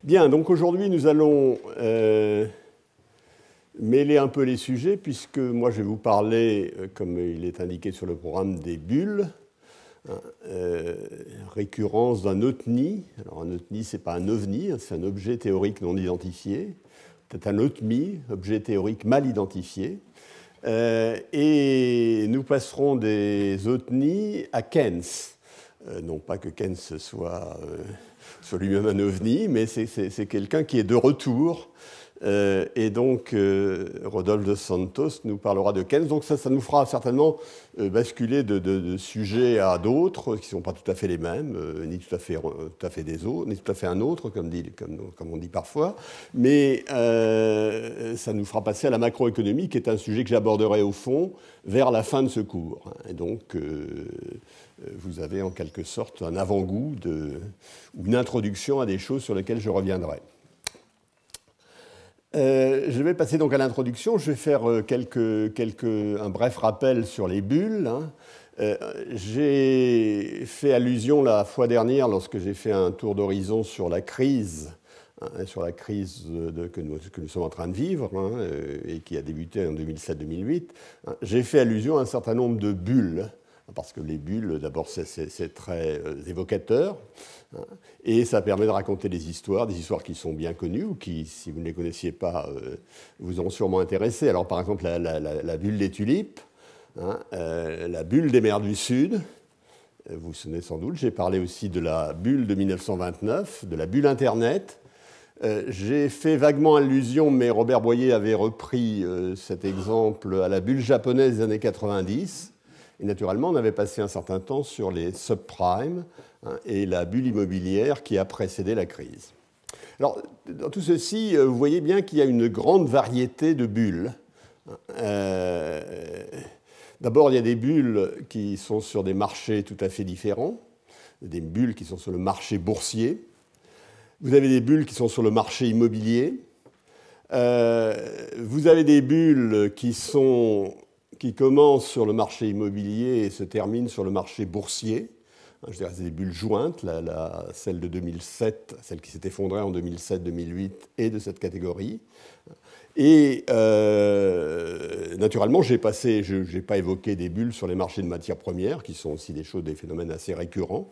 Bien, donc aujourd'hui nous allons mêler un peu les sujets, puisque moi je vais vous parler, comme il est indiqué sur le programme, des bulles, récurrence d'un OTNI. Alors un OTNI, ce n'est pas un OVNI, c'est un objet théorique non identifié, peut-être un OTMI, objet théorique mal identifié. Et nous passerons des OTNI à KENS. Non pas que KENS soit lui-même un ovni, mais c'est quelqu'un qui est de retour. Et donc, Rodolphe dos Santos nous parlera de KENS. Donc ça nous fera certainement basculer de sujets à d'autres, qui ne sont pas tout à fait les mêmes, ni tout à fait des autres, ni tout à fait un autre, comme on dit parfois. Mais ça nous fera passer à la macroéconomie, qui est un sujet que j'aborderai au fond vers la fin de ce cours. Et donc, vous avez en quelque sorte un avant-goût ou une introduction à des choses sur lesquelles je reviendrai. Je vais passer donc à l'introduction. Je vais faire un bref rappel sur les bulles. J'ai fait allusion la fois dernière, lorsque j'ai fait un tour d'horizon sur la crise, que nous sommes en train de vivre, et qui a débuté en 2007-2008. J'ai fait allusion à un certain nombre de bulles, parce que les bulles, d'abord, c'est très évocateur, et ça permet de raconter des histoires qui sont bien connues, ou qui, si vous ne les connaissiez pas, vous auront sûrement intéressé. Alors, par exemple, la bulle des tulipes, la bulle des mers du Sud, vous vous souvenez sans doute, j'ai parlé aussi de la bulle de 1929, de la bulle Internet. J'ai fait vaguement allusion, mais Robert Boyer avait repris cet exemple à la bulle japonaise des années 90. Et naturellement, on avait passé un certain temps sur les subprimes et la bulle immobilière qui a précédé la crise. Alors, dans tout ceci, vous voyez bien qu'il y a une grande variété de bulles. D'abord, il y a des bulles qui sont sur des marchés tout à fait différents, des bulles qui sont sur le marché boursier. Vous avez des bulles qui sont sur le marché immobilier. Vous avez des bulles qui commencent sur le marché immobilier et se terminent sur le marché boursier. Je dirais que c'est des bulles jointes, celle de 2007, celle qui s'est effondrée en 2007-2008 est de cette catégorie. Et naturellement, je n'ai pas évoqué des bulles sur les marchés de matières premières, qui sont aussi des phénomènes assez récurrents,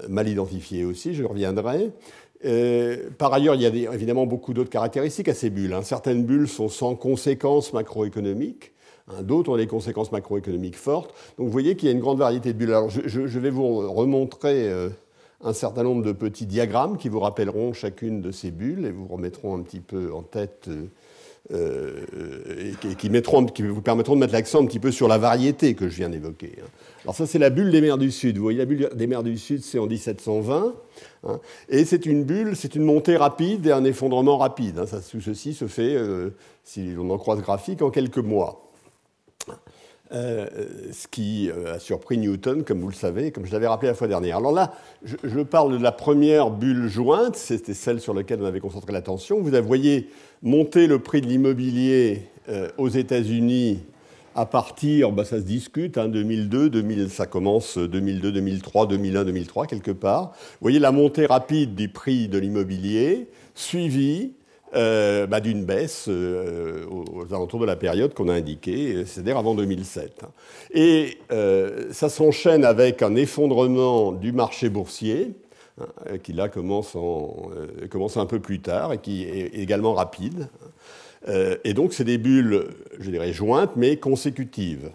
mal identifiés aussi, je reviendrai. Par ailleurs, il y a évidemment beaucoup d'autres caractéristiques à ces bulles. Certaines bulles sont sans conséquences macroéconomiques. D'autres ont des conséquences macroéconomiques fortes. Donc vous voyez qu'il y a une grande variété de bulles. Alors je vais vous remontrer un certain nombre de petits diagrammes qui vous rappelleront chacune de ces bulles et vous remettront un petit peu en tête et qui vous permettront de mettre l'accent un petit peu sur la variété que je viens d'évoquer. Alors ça, c'est la bulle des mers du Sud. Vous voyez, la bulle des mers du Sud, c'est en 1720. Et c'est une bulle, c'est une montée rapide et un effondrement rapide. Tout ceci se fait, si on en croit ce graphique, en quelques mois. Ce qui a surpris Newton, comme vous le savez, comme je l'avais rappelé la fois dernière. Alors là, je parle de la première bulle jointe, c'était celle sur laquelle on avait concentré l'attention. Vous voyez monter le prix de l'immobilier aux États-Unis à partir, ça se discute, 2002, ça commence 2002, 2003, 2001, 2003, quelque part. Vous voyez la montée rapide du prix de l'immobilier, suivie d'une baisse aux alentours de la période qu'on a indiquée, c'est-à-dire avant 2007. Et ça s'enchaîne avec un effondrement du marché boursier, qui là commence un peu plus tard et qui est également rapide. Et donc c'est des bulles, je dirais, jointes, mais consécutives.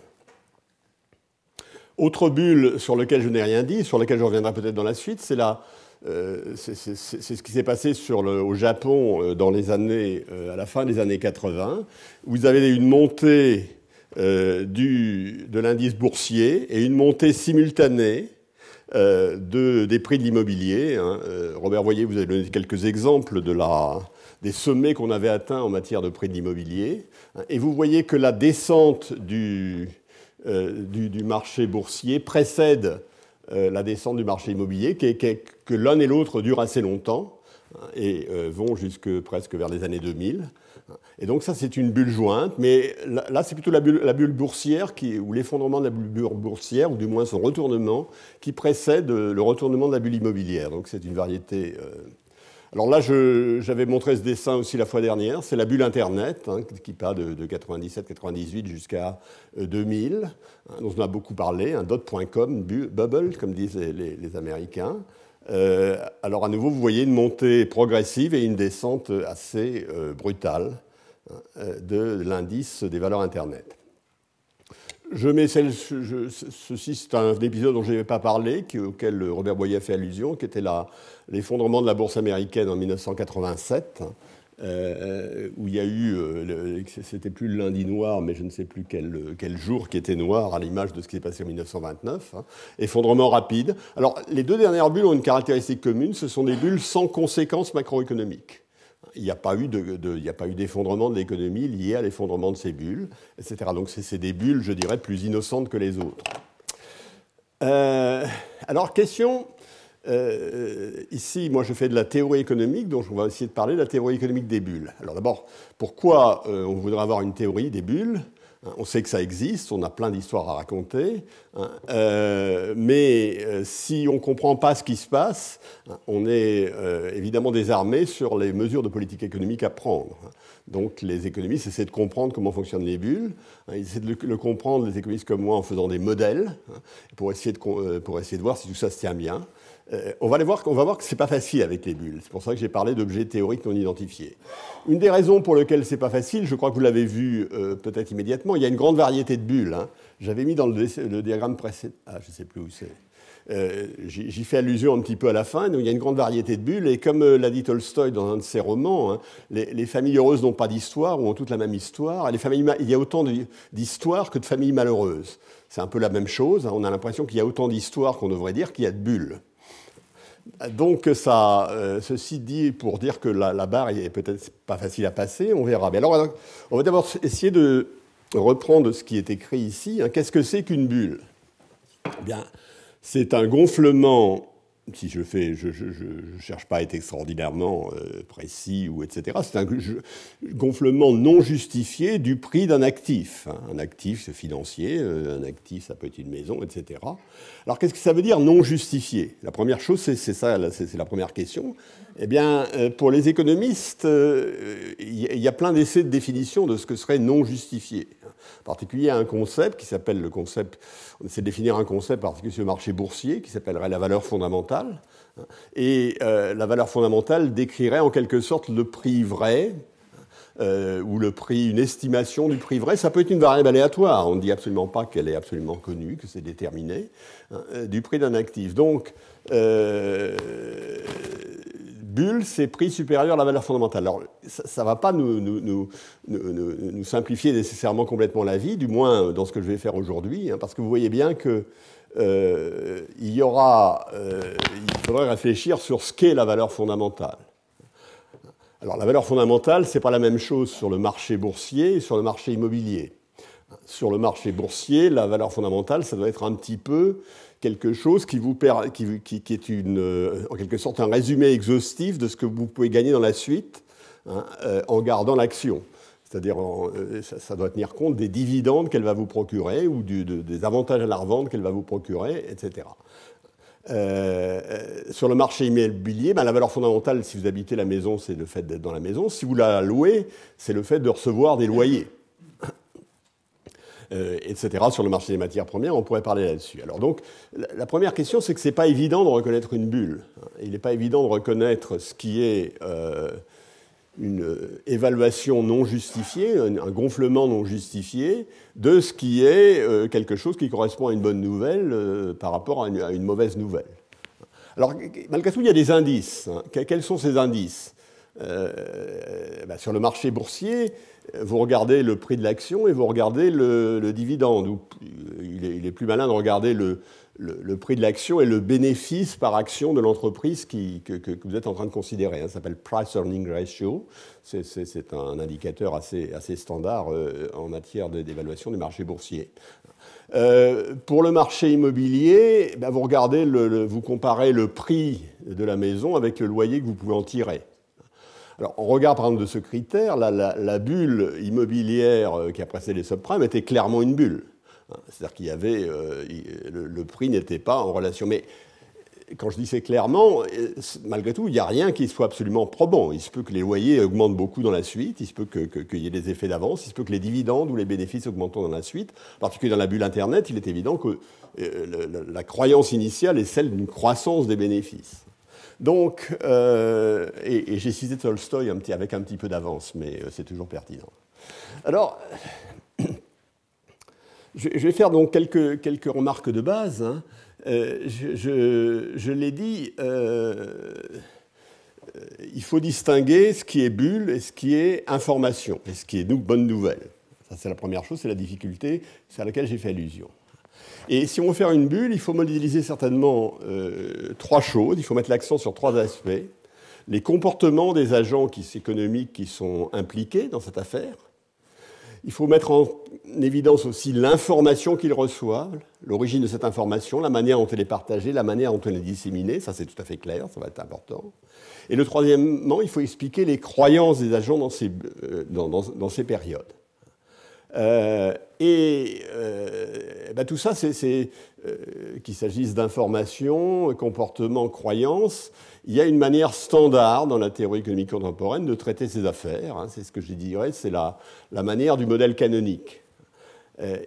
Autre bulle sur laquelle je n'ai rien dit, sur laquelle je reviendrai peut-être dans la suite, c'est ce qui s'est passé au Japon à la fin des années 80. Vous avez une montée de l'indice boursier et une montée simultanée des prix de l'immobilier. Robert Boyer vous avez donné quelques exemples des sommets qu'on avait atteints en matière de prix de l'immobilier. Et vous voyez que la descente du marché boursier précède la descente du marché immobilier, que l'un et l'autre durent assez longtemps et vont presque vers les années 2000. Et donc ça, c'est une bulle jointe, mais là, c'est plutôt la bulle boursière, ou l'effondrement de la bulle boursière, ou du moins son retournement, qui précède le retournement de la bulle immobilière. Donc c'est une variété Alors là, j'avais montré ce dessin aussi la fois dernière. C'est la bulle Internet, hein, qui part de 97-98 jusqu'à 2000, hein, dont on a beaucoup parlé, un dot.com, bubble, comme disent les Américains. Alors à nouveau, vous voyez une montée progressive et une descente assez brutale, hein, de l'indice des valeurs Internet. Je mets ceci, c'est un épisode dont je n'avais pas parlé, auquel Robert Boyer a fait allusion, qui était l'effondrement de la bourse américaine en 1987, où il y a eu, c'était plus le lundi noir, mais je ne sais plus quel jour qui était noir, à l'image de ce qui s'est passé en 1929, hein, effondrement rapide. Alors, les deux dernières bulles ont une caractéristique commune, ce sont des bulles sans conséquences macroéconomiques. Il n'y a pas eu d'effondrement de l'économie lié à l'effondrement de ces bulles, etc. Donc c'est des bulles, je dirais, plus innocentes que les autres. Alors, question, ici, moi je fais de la théorie économique, donc on va essayer de parler de la théorie économique des bulles. Alors d'abord, pourquoi on voudrait avoir une théorie des bulles ? On sait que ça existe, on a plein d'histoires à raconter, hein, mais si on ne comprend pas ce qui se passe, on est évidemment désarmé sur les mesures de politique économique à prendre. Donc les économistes essaient de comprendre comment fonctionnent les bulles, hein, ils essaient de le comprendre, les économistes comme moi, en faisant des modèles, hein, pour essayer de voir si tout ça se tient bien. On va voir que ce n'est pas facile avec les bulles. C'est pour ça que j'ai parlé d'objets théoriques non identifiés. Une des raisons pour lesquelles ce n'est pas facile, je crois que vous l'avez vu peut-être immédiatement, il y a une grande variété de bulles. Hein. J'avais mis dans le diagramme précédent. Ah, je ne sais plus où c'est. J'y fais allusion un petit peu à la fin. Donc, il y a une grande variété de bulles. Et comme l'a dit Tolstoï dans un de ses romans, hein, les familles heureuses n'ont pas d'histoire ou ont toutes la même histoire. Il y a autant d'histoires que de familles malheureuses. C'est un peu la même chose. Hein. On a l'impression qu'il y a autant d'histoires qu'on devrait dire qu'il y a de bulles. Donc, ceci dit pour dire que la barre est peut-être pas facile à passer, on verra. Mais alors, on va d'abord essayer de reprendre ce qui est écrit ici. Hein. Qu'est-ce que c'est qu'une bulle ? Eh bien, c'est un gonflement. Si je cherche pas à être extraordinairement précis ou etc. C'est un gonflement non justifié du prix d'un actif. Hein. Un actif financier, un actif ça peut être une maison, etc. Alors qu'est-ce que ça veut dire non justifié ? La première chose, c'est ça, c'est la première question. Eh bien, pour les économistes, il y a plein d'essais de définition de ce que serait non justifié. En particulier, il y a un concept qui s'appelle le concept, on essaie de définir un concept particulier sur le marché boursier qui s'appellerait la valeur fondamentale. Et la valeur fondamentale décrirait en quelque sorte le prix vrai, ou le prix, une estimation du prix vrai. Ça peut être une variable aléatoire, on ne dit absolument pas qu'elle est absolument connue, que c'est déterminé, hein, du prix d'un actif. Donc, bulle, c'est prix supérieur à la valeur fondamentale. Alors, ça ne va pas nous simplifier nécessairement complètement la vie, du moins dans ce que je vais faire aujourd'hui, hein, parce que vous voyez bien que il faudrait réfléchir sur ce qu'est la valeur fondamentale. Alors, la valeur fondamentale, ce n'est pas la même chose sur le marché boursier et sur le marché immobilier. Sur le marché boursier, la valeur fondamentale, ça doit être un petit peu quelque chose qui est en quelque sorte un résumé exhaustif de ce que vous pouvez gagner dans la suite, hein, en gardant l'action. C'est-à-dire, ça doit tenir compte des dividendes qu'elle va vous procurer ou des avantages à la revente qu'elle va vous procurer, etc. Sur le marché immobilier, la valeur fondamentale, si vous habitez la maison, c'est le fait d'être dans la maison. Si vous la louez, c'est le fait de recevoir des loyers, etc. Sur le marché des matières premières, on pourrait parler là-dessus. Alors donc, la première question, c'est que ce n'est pas évident de reconnaître une bulle. Il n'est pas évident de reconnaître ce qui est une évaluation non justifiée, un gonflement non justifié, de ce qui est quelque chose qui correspond à une bonne nouvelle par rapport à une mauvaise nouvelle. Alors, malgré tout, il y a des indices. Hein. Quels sont ces indices ? Sur le marché boursier, vous regardez le prix de l'action et vous regardez le dividende. Il est plus malin de regarder le prix de l'action et le bénéfice par action de l'entreprise que vous êtes en train de considérer. Ça s'appelle Price-Earning Ratio. C'est un indicateur assez standard en matière d'évaluation des marchés boursiers. Pour le marché immobilier, vous comparez le prix de la maison avec le loyer que vous pouvez en tirer. Alors, on regarde par exemple de ce critère, la bulle immobilière qui a précédé les subprimes était clairement une bulle. C'est-à-dire qu'il y avait le prix n'était pas en relation. Mais quand je dis c'est clairement, malgré tout, il n'y a rien qui soit absolument probant. Il se peut que les loyers augmentent beaucoup dans la suite, il se peut qu'il y ait des effets d'avance, il se peut que les dividendes ou les bénéfices augmentent dans la suite. En particulier dans la bulle Internet, il est évident que la croyance initiale est celle d'une croissance des bénéfices. Donc, et j'ai cité Tolstoï avec un petit peu d'avance, mais c'est toujours pertinent. Alors, je vais faire donc quelques remarques de base. Hein. Je l'ai dit, il faut distinguer ce qui est bulle et ce qui est information, et ce qui est bonne nouvelle. Ça, c'est la première chose, c'est la difficulté, c'est à laquelle j'ai fait allusion. Et si on veut faire une bulle, il faut modéliser certainement trois choses. Il faut mettre l'accent sur trois aspects. Les comportements des agents économiques qui sont impliqués dans cette affaire. Il faut mettre en évidence aussi l'information qu'ils reçoivent, l'origine de cette information, la manière dont elle est partagée, la manière dont elle est disséminée. Ça, c'est tout à fait clair, ça va être important. Et le troisièmement, il faut expliquer les croyances des agents dans ces périodes. Tout ça, qu'il s'agisse d'informations, comportements, croyances, il y a une manière standard dans la théorie économique contemporaine de traiter ces affaires. Hein, c'est ce que je dirais, c'est la manière du modèle canonique.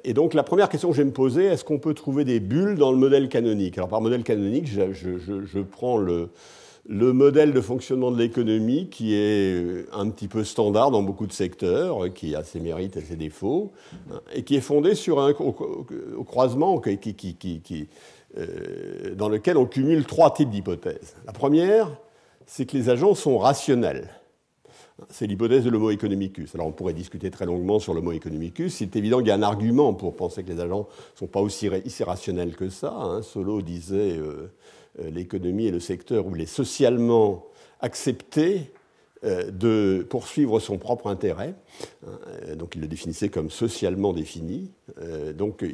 Et donc la première question que je vais me poser, est-ce qu'on peut trouver des bulles dans le modèle canonique? Alors par modèle canonique, je prends le modèle de fonctionnement de l'économie qui est un petit peu standard dans beaucoup de secteurs, qui a ses mérites et ses défauts, et qui est fondé sur au croisement dans lequel on cumule trois types d'hypothèses. La première, c'est que les agents sont rationnels. C'est l'hypothèse de l'homo economicus. Alors on pourrait discuter très longuement sur l'homo economicus. C'est évident qu'il y a un argument pour penser que les agents ne sont pas aussi rationnels que ça. Hein. Solow disait l'économie est le secteur où il est socialement accepté de poursuivre son propre intérêt. Donc il le définissait comme socialement défini. Donc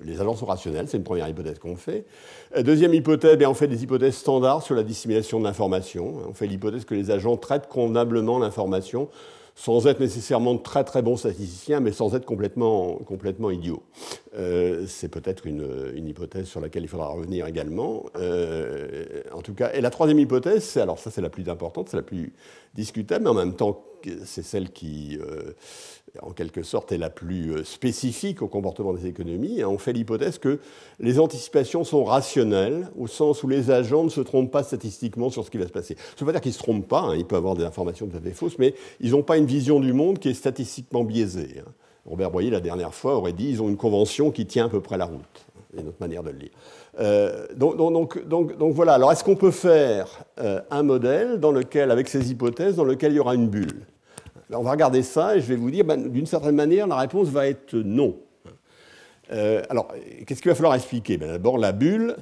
les agents sont rationnels, c'est une première hypothèse qu'on fait. Deuxième hypothèse, on fait des hypothèses standards sur la dissémination de l'information. On fait l'hypothèse que les agents traitent convenablement l'information sans être nécessairement de très très bons statisticiens, mais sans être complètement idiots. C'est peut-être une hypothèse sur laquelle il faudra revenir également. En tout cas, et la troisième hypothèse, alors ça c'est la plus importante, c'est la plus discutable, mais en même temps c'est celle qui, en quelque sorte, est la plus spécifique au comportement des économies. On fait l'hypothèse que les anticipations sont rationnelles, au sens où les agents ne se trompent pas statistiquement sur ce qui va se passer. Ça ne veut pas dire qu'ils ne se trompent pas, hein, ils peuvent avoir des informations tout à fait fausses, mais ils n'ont pas une vision du monde qui est statistiquement biaisée. Robert Boyer, la dernière fois, aurait dit ils ont une convention qui tient à peu près la route. C'est notre manière de le lire. Donc voilà. Alors, est-ce qu'on peut faire un modèle avec ces hypothèses, dans lequel il y aura une bulle? Alors, on va regarder ça et je vais vous dire, d'une certaine manière, la réponse va être non. Alors, qu'est-ce qu'il va falloir expliquer? D'abord, la bulle,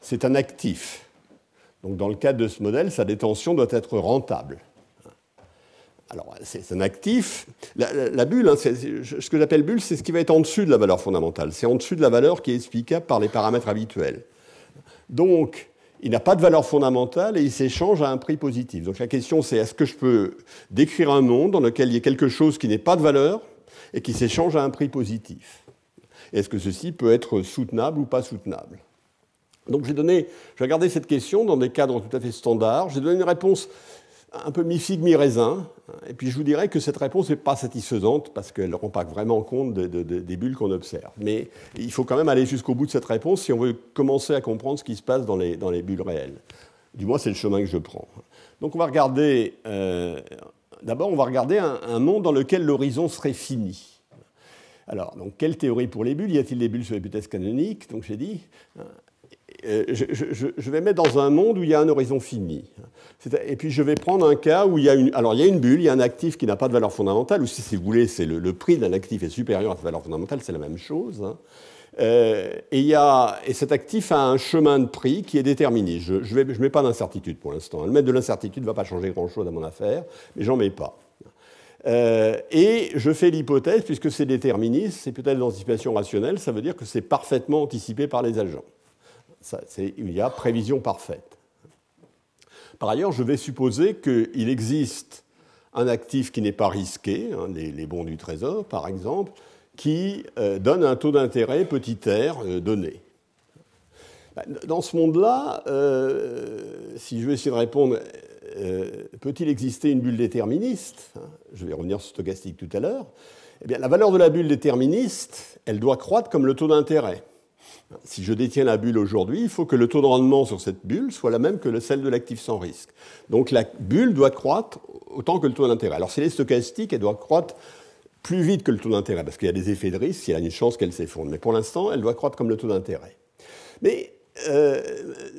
c'est un actif. Donc, dans le cadre de ce modèle, sa détention doit être rentable. Alors, c'est un actif. La bulle, ce que j'appelle bulle, c'est ce qui va être en dessus de la valeur fondamentale. C'est en dessus de la valeur qui est explicable par les paramètres habituels. Donc, il n'a pas de valeur fondamentale et il s'échange à un prix positif. Donc la question, c'est est-ce que je peux décrire un monde dans lequel il y a quelque chose qui n'est pas de valeur et qui s'échange à un prix positif? Est-ce que ceci peut être soutenable ou pas soutenable? Donc j'ai regardé cette question dans des cadres tout à fait standards. J'ai donné une réponse un peu mi-figue, mi-raisin. Et puis je vous dirais que cette réponse n'est pas satisfaisante parce qu'elle ne rend pas vraiment compte des bulles qu'on observe. Mais il faut quand même aller jusqu'au bout de cette réponse si on veut commencer à comprendre ce qui se passe dans les bulles réelles. Du moins, c'est le chemin que je prends. Donc on va regarder, d'abord on va regarder un monde dans lequel l'horizon serait fini. Alors, donc, quelle théorie pour les bulles? Y a-t-il des bulles sur l'hypothèse canonique? Donc j'ai dit... je vais mettre dans un monde où il y a un horizon fini. Et puis je vais prendre un cas où il y a une bulle, il y a un actif qui n'a pas de valeur fondamentale, ou si vous voulez, c'est le prix d'un actif est supérieur à sa valeur fondamentale, c'est la même chose. Hein. Et cet actif a un chemin de prix qui est déterminé. Je ne mets pas d'incertitude pour l'instant. Le mettre de l'incertitude ne va pas changer grand-chose à mon affaire, mais j'en mets pas. Et je fais l'hypothèse, puisque c'est déterministe, c'est peut-être l'anticipation rationnelle, ça veut dire que c'est parfaitement anticipé par les agents. Il y a prévision parfaite. Par ailleurs, je vais supposer qu'il existe un actif qui n'est pas risqué, hein, les bons du Trésor, par exemple, qui donne un taux d'intérêt petit r donné. Dans ce monde-là, si je veux essayer de répondre, peut-il exister une bulle déterministe? Je vais revenir sur stochastique tout à l'heure. Eh bien, la valeur de la bulle déterministe, elle doit croître comme le taux d'intérêt. Si je détiens la bulle aujourd'hui, il faut que le taux de rendement sur cette bulle soit la même que celle de l'actif sans risque. Donc la bulle doit croître autant que le taux d'intérêt. Alors si elle est stochastique, elle doit croître plus vite que le taux d'intérêt, parce qu'il y a des effets de risque, il y a une chance qu'elle s'effondre. Mais pour l'instant, elle doit croître comme le taux d'intérêt. Mais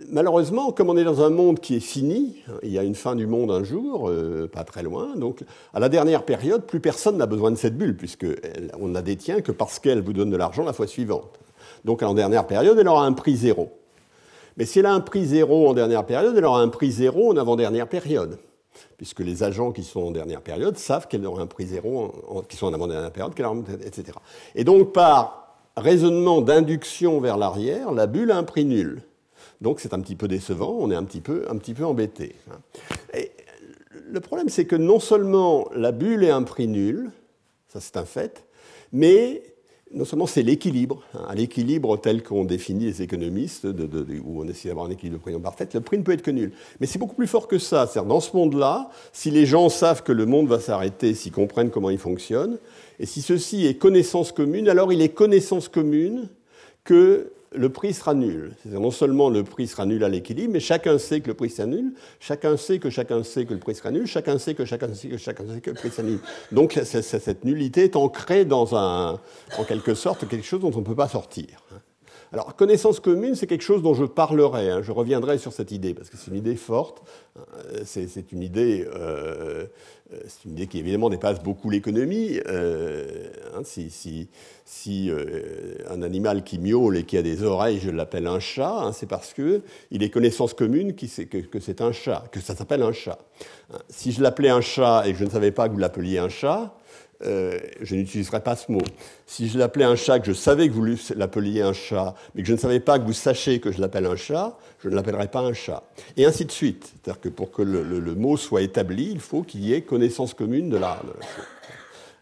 malheureusement, comme on est dans un monde qui est fini, il y a une fin du monde un jour, pas très loin, donc à la dernière période, plus personne n'a besoin de cette bulle, puisqu'on ne la détient que parce qu'elle vous donne de l'argent la fois suivante. Donc en dernière période, elle aura un prix zéro. Mais si elle a un prix zéro en dernière période, elle aura un prix zéro en avant-dernière période, puisque les agents qui sont en dernière période savent qu'elle aura un prix zéro, qui sont en avant-dernière période, etc. Et donc par raisonnement d'induction vers l'arrière, la bulle a un prix nul. Donc c'est un petit peu décevant, on est un petit peu embêté. Et le problème, c'est que non seulement la bulle est un prix nul, ça c'est un fait, mais non seulement c'est l'équilibre, l'équilibre tel qu'on définit les économistes, où on essaie d'avoir un équilibre de prix parfait, le prix ne peut être que nul. Mais c'est beaucoup plus fort que ça. C'est-à-dire, dans ce monde-là, si les gens savent que le monde va s'arrêter, s'ils comprennent comment il fonctionne, et si ceci est connaissance commune, alors il est connaissance commune que le prix sera nul. C'est-à-dire, non seulement le prix sera nul à l'équilibre, mais chacun sait que le prix sera nul, chacun sait que le prix sera nul, chacun sait que chacun sait que le prix sera nul. Donc cette nullité est ancrée en quelque sorte, quelque chose dont on ne peut pas sortir. Alors, connaissance commune, c'est quelque chose dont je parlerai. Je reviendrai sur cette idée, parce que c'est une idée forte. C'est une idée qui, évidemment, dépasse beaucoup l'économie. Si un animal qui miaule et qui a des oreilles, je l'appelle un chat, c'est parce qu'il est connaissance commune que c'est un chat, que ça s'appelle un chat. Si je l'appelais un chat et que je ne savais pas que vous l'appeliez un chat, je n'utiliserais pas ce mot. Si je l'appelais un chat, que je savais que vous l'appeliez un chat, mais que je ne savais pas que vous sachiez que je l'appelle un chat, je ne l'appellerais pas un chat. Et ainsi de suite. C'est-à-dire que pour que le mot soit établi, il faut qu'il y ait connaissance commune de la chose.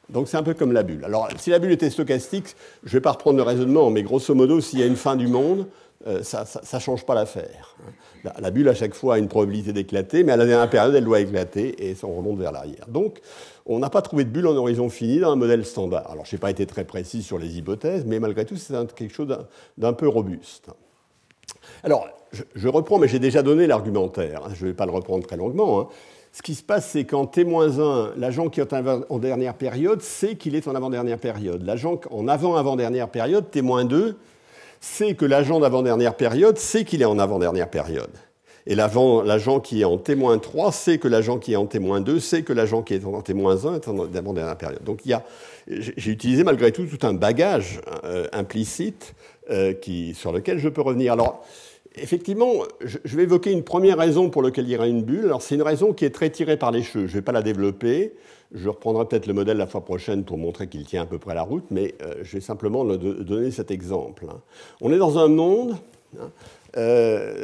Donc c'est un peu comme la bulle. Alors si la bulle était stochastique, je ne vais pas reprendre le raisonnement, mais grosso modo, s'il y a une fin du monde, ça ne change pas l'affaire. La bulle, à chaque fois, a une probabilité d'éclater, mais à la dernière période, elle doit éclater et on remonte vers l'arrière. Donc, on n'a pas trouvé de bulle en horizon fini dans un modèle standard. Alors, je n'ai pas été très précis sur les hypothèses, mais malgré tout, c'est quelque chose d'un peu robuste. Alors, je reprends, mais j'ai déjà donné l'argumentaire. Je ne vais pas le reprendre très longuement. Ce qui se passe, c'est qu'en T-1, l'agent qui est en dernière période sait qu'il est en avant-dernière période. L'agent en avant-avant-dernière période, T-2, sait que l'agent d'avant-dernière période sait qu'il est en avant-dernière période. Et l'agent qui est en T-3 sait que l'agent qui est en T-2 sait que l'agent qui est en T-1 est en avant-dernière période. Donc j'ai utilisé malgré tout un bagage implicite sur lequel je peux revenir. Alors, effectivement, je vais évoquer une première raison pour laquelle il y aura une bulle. Alors, c'est une raison qui est très tirée par les cheveux. Je ne vais pas la développer. Je reprendrai peut-être le modèle la fois prochaine pour montrer qu'il tient à peu près la route, mais je vais simplement donner cet exemple. On est dans un monde,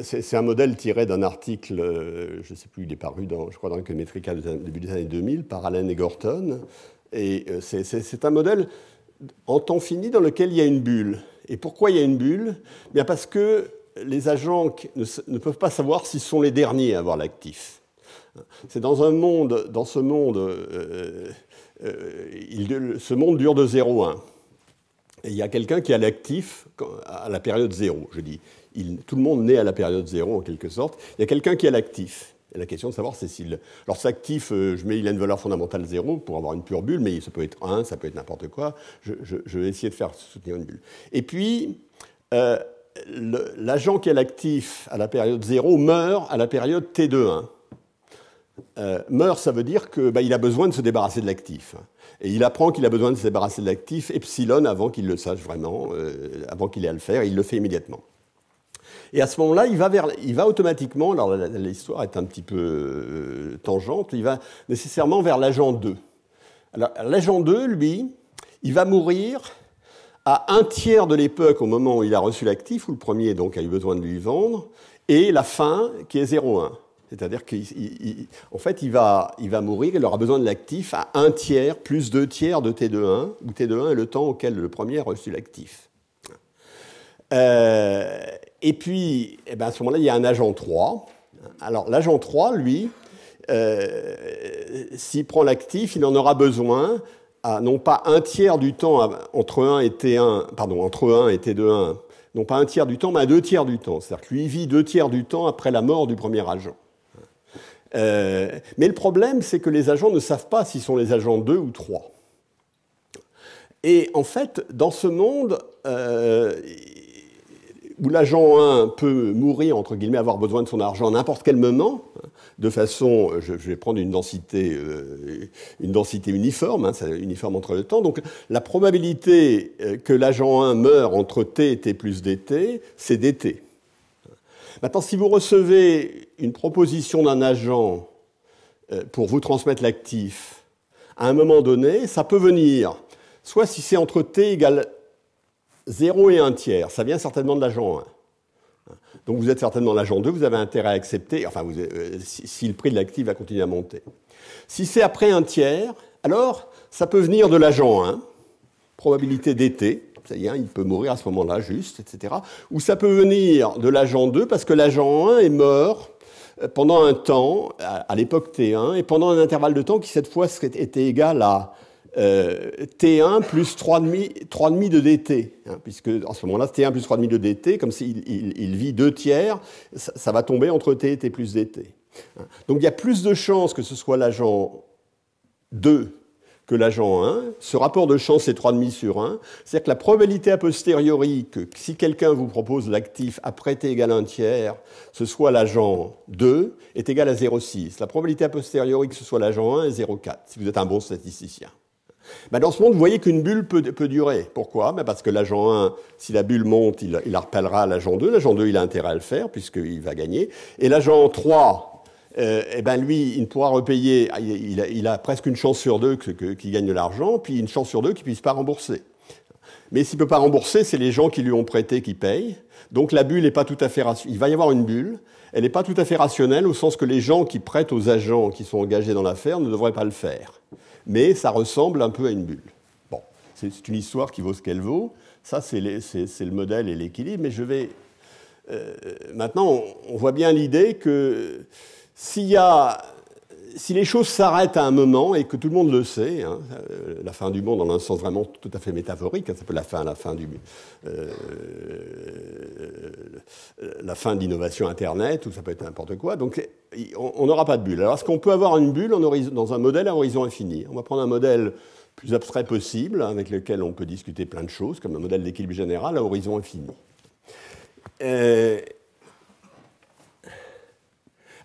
c'est un modèle tiré d'un article, je ne sais plus, il est paru je crois dans Econometrica début des années 2000 par Allen et Gorton, et c'est un modèle en temps fini dans lequel il y a une bulle. Et pourquoi il y a une bulle? Bien parce que les agents ne peuvent pas savoir s'ils sont les derniers à avoir l'actif. C'est dans ce monde, ce monde dure de 0 à 1. Et il y a quelqu'un qui a l'actif à la période 0. Je dis, tout le monde naît à la période 0 en quelque sorte. Il y a quelqu'un qui a l'actif. Et la question de savoir, c'est s'il... Alors cet actif, il a une valeur fondamentale 0 pour avoir une pure bulle, mais ça peut être 1, ça peut être n'importe quoi. Je vais essayer de faire soutenir une bulle. Et puis, l'agent qui a l'actif à la période 0 meurt à la période T2-1. Meurt, ça veut dire qu'il a besoin de se débarrasser de l'actif. Et il apprend qu'il a besoin de se débarrasser de l'actif epsilon avant qu'il le sache vraiment, avant qu'il ait à le faire, et il le fait immédiatement. Et à ce moment-là, il va automatiquement, alors l'histoire est un petit peu tangente, il va nécessairement vers l'agent 2. Alors l'agent 2, lui, il va mourir à 1/3 de l'époque au moment où il a reçu l'actif, où le premier donc a eu besoin de lui vendre, et la fin qui est 0,1. C'est-à-dire qu'en fait, il va mourir, il aura besoin de l'actif à 1/3 plus 2/3 de T2-1, où T2-1 est le temps auquel le premier a reçu l'actif. Et puis, eh ben, à ce moment-là, il y a un agent 3. Alors, l'agent 3, lui, s'il prend l'actif, il en aura besoin à non pas un tiers du temps entre 1 et T1, pardon, entre 1 et T2,1, non pas un tiers du temps, mais à 2 tiers du temps. C'est-à-dire que lui, il vit 2 tiers du temps après la mort du premier agent. Mais le problème, c'est que les agents ne savent pas s'ils sont les agents 2 ou 3. Et en fait, dans ce monde où l'agent 1 peut mourir, entre guillemets, avoir besoin de son argent à n'importe quel moment, de façon, je vais prendre une densité uniforme, uniforme entre le temps. Donc la probabilité que l'agent 1 meure entre t et t plus dt, c'est dt. Maintenant, si vous recevez une proposition d'un agent pour vous transmettre l'actif, à un moment donné, ça peut venir, soit si c'est entre t égale 0 et 1 tiers, ça vient certainement de l'agent 1. Donc vous êtes certainement l'agent 2, vous avez intérêt à accepter, enfin, si le prix de l'actif va continuer à monter. Si c'est après 1 tiers, alors ça peut venir de l'agent 1, probabilité dt, c'est-à-dire il peut mourir à ce moment-là juste, etc. Ou ça peut venir de l'agent 2 parce que l'agent 1 est mort pendant un temps, à l'époque T1, et pendant un intervalle de temps qui cette fois était égal à T1 plus 3,5 de dt, puisque en ce moment-là, T1 plus 3,5 de dt, comme s'il vit 2 tiers, ça va tomber entre t et t plus dt. Donc il y a plus de chances que ce soit l'agent 2 que l'agent 1. Ce rapport de chance est 3,5 sur 1. C'est-à-dire que la probabilité a posteriori que si quelqu'un vous propose l'actif après t égale 1 tiers, ce soit l'agent 2, est égale à 0,6. La probabilité a posteriori que ce soit l'agent 1 est 0,4, si vous êtes un bon statisticien. Ben dans ce monde, vous voyez qu'une bulle peut durer. Pourquoi? Ben parce que l'agent 1, si la bulle monte, il la repellera à l'agent 2. L'agent 2, il a intérêt à le faire, puisqu'il va gagner. Et l'agent 3, eh ben lui, il ne pourra repayer. Il a presque une chance sur 2 qu'il gagne de l'argent, puis une chance sur 2 qu'il ne puisse pas rembourser. Mais s'il ne peut pas rembourser, c'est les gens qui lui ont prêté qui payent. Donc la bulle n'est pas tout à fait rationnelle. Il va y avoir une bulle. Elle n'est pas tout à fait rationnelle, au sens que les gens qui prêtent aux agents qui sont engagés dans l'affaire ne devraient pas le faire. Mais ça ressemble un peu à une bulle. Bon, c'est une histoire qui vaut ce qu'elle vaut. Ça, c'est le modèle et l'équilibre. Mais je vais... maintenant, on voit bien l'idée que si les choses s'arrêtent à un moment, et que tout le monde le sait, hein, la fin du monde dans un sens vraiment tout à fait métaphorique, hein, ça peut être la fin de l'innovation Internet, ou ça peut être n'importe quoi, donc on n'aura pas de bulle. Alors est-ce qu'on peut avoir une bulle dans un modèle à horizon infini? On va prendre un modèle plus abstrait possible, avec lequel on peut discuter plein de choses, comme un modèle d'équilibre général à horizon infini.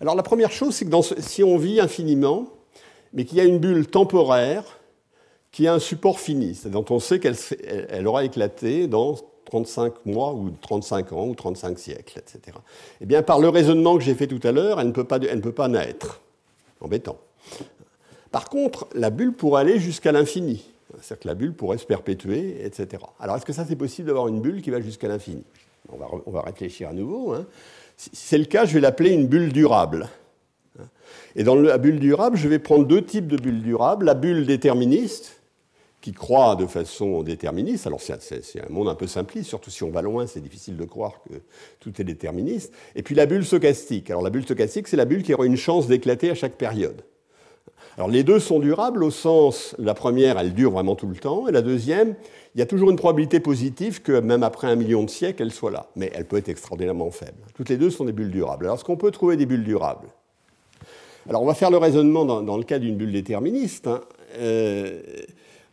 Alors la première chose, c'est que si on vit infiniment, mais qu'il y a une bulle temporaire qui a un support fini, c'est-à-dire dont on sait qu'elle aura éclaté dans 35 mois ou 35 ans ou 35 siècles, etc. Eh bien, par le raisonnement que j'ai fait tout à l'heure, elle ne peut pas naître. Embêtant. Par contre, la bulle pourrait aller jusqu'à l'infini. C'est-à-dire que la bulle pourrait se perpétuer, etc. Alors, est-ce que ça, c'est possible d'avoir une bulle qui va jusqu'à l'infini? On va réfléchir à nouveau. Hein. Si c'est le cas, je vais l'appeler une bulle durable. Et dans la bulle durable, je vais prendre 2 types de bulles durables. La bulle déterministe, qui croît de façon déterministe. Alors, c'est un monde un peu simpliste, surtout si on va loin, c'est difficile de croire que tout est déterministe. Et puis la bulle stochastique. Alors, la bulle stochastique, c'est la bulle qui aura une chance d'éclater à chaque période. Alors, les deux sont durables au sens, la première, elle dure vraiment tout le temps, et la deuxième, il y a toujours une probabilité positive que même après 1 million de siècles, elle soit là. Mais elle peut être extraordinairement faible. Toutes les deux sont des bulles durables. Alors, est-ce qu'on peut trouver des bulles durables? Alors, on va faire le raisonnement dans le cas d'une bulle déterministe. Hein.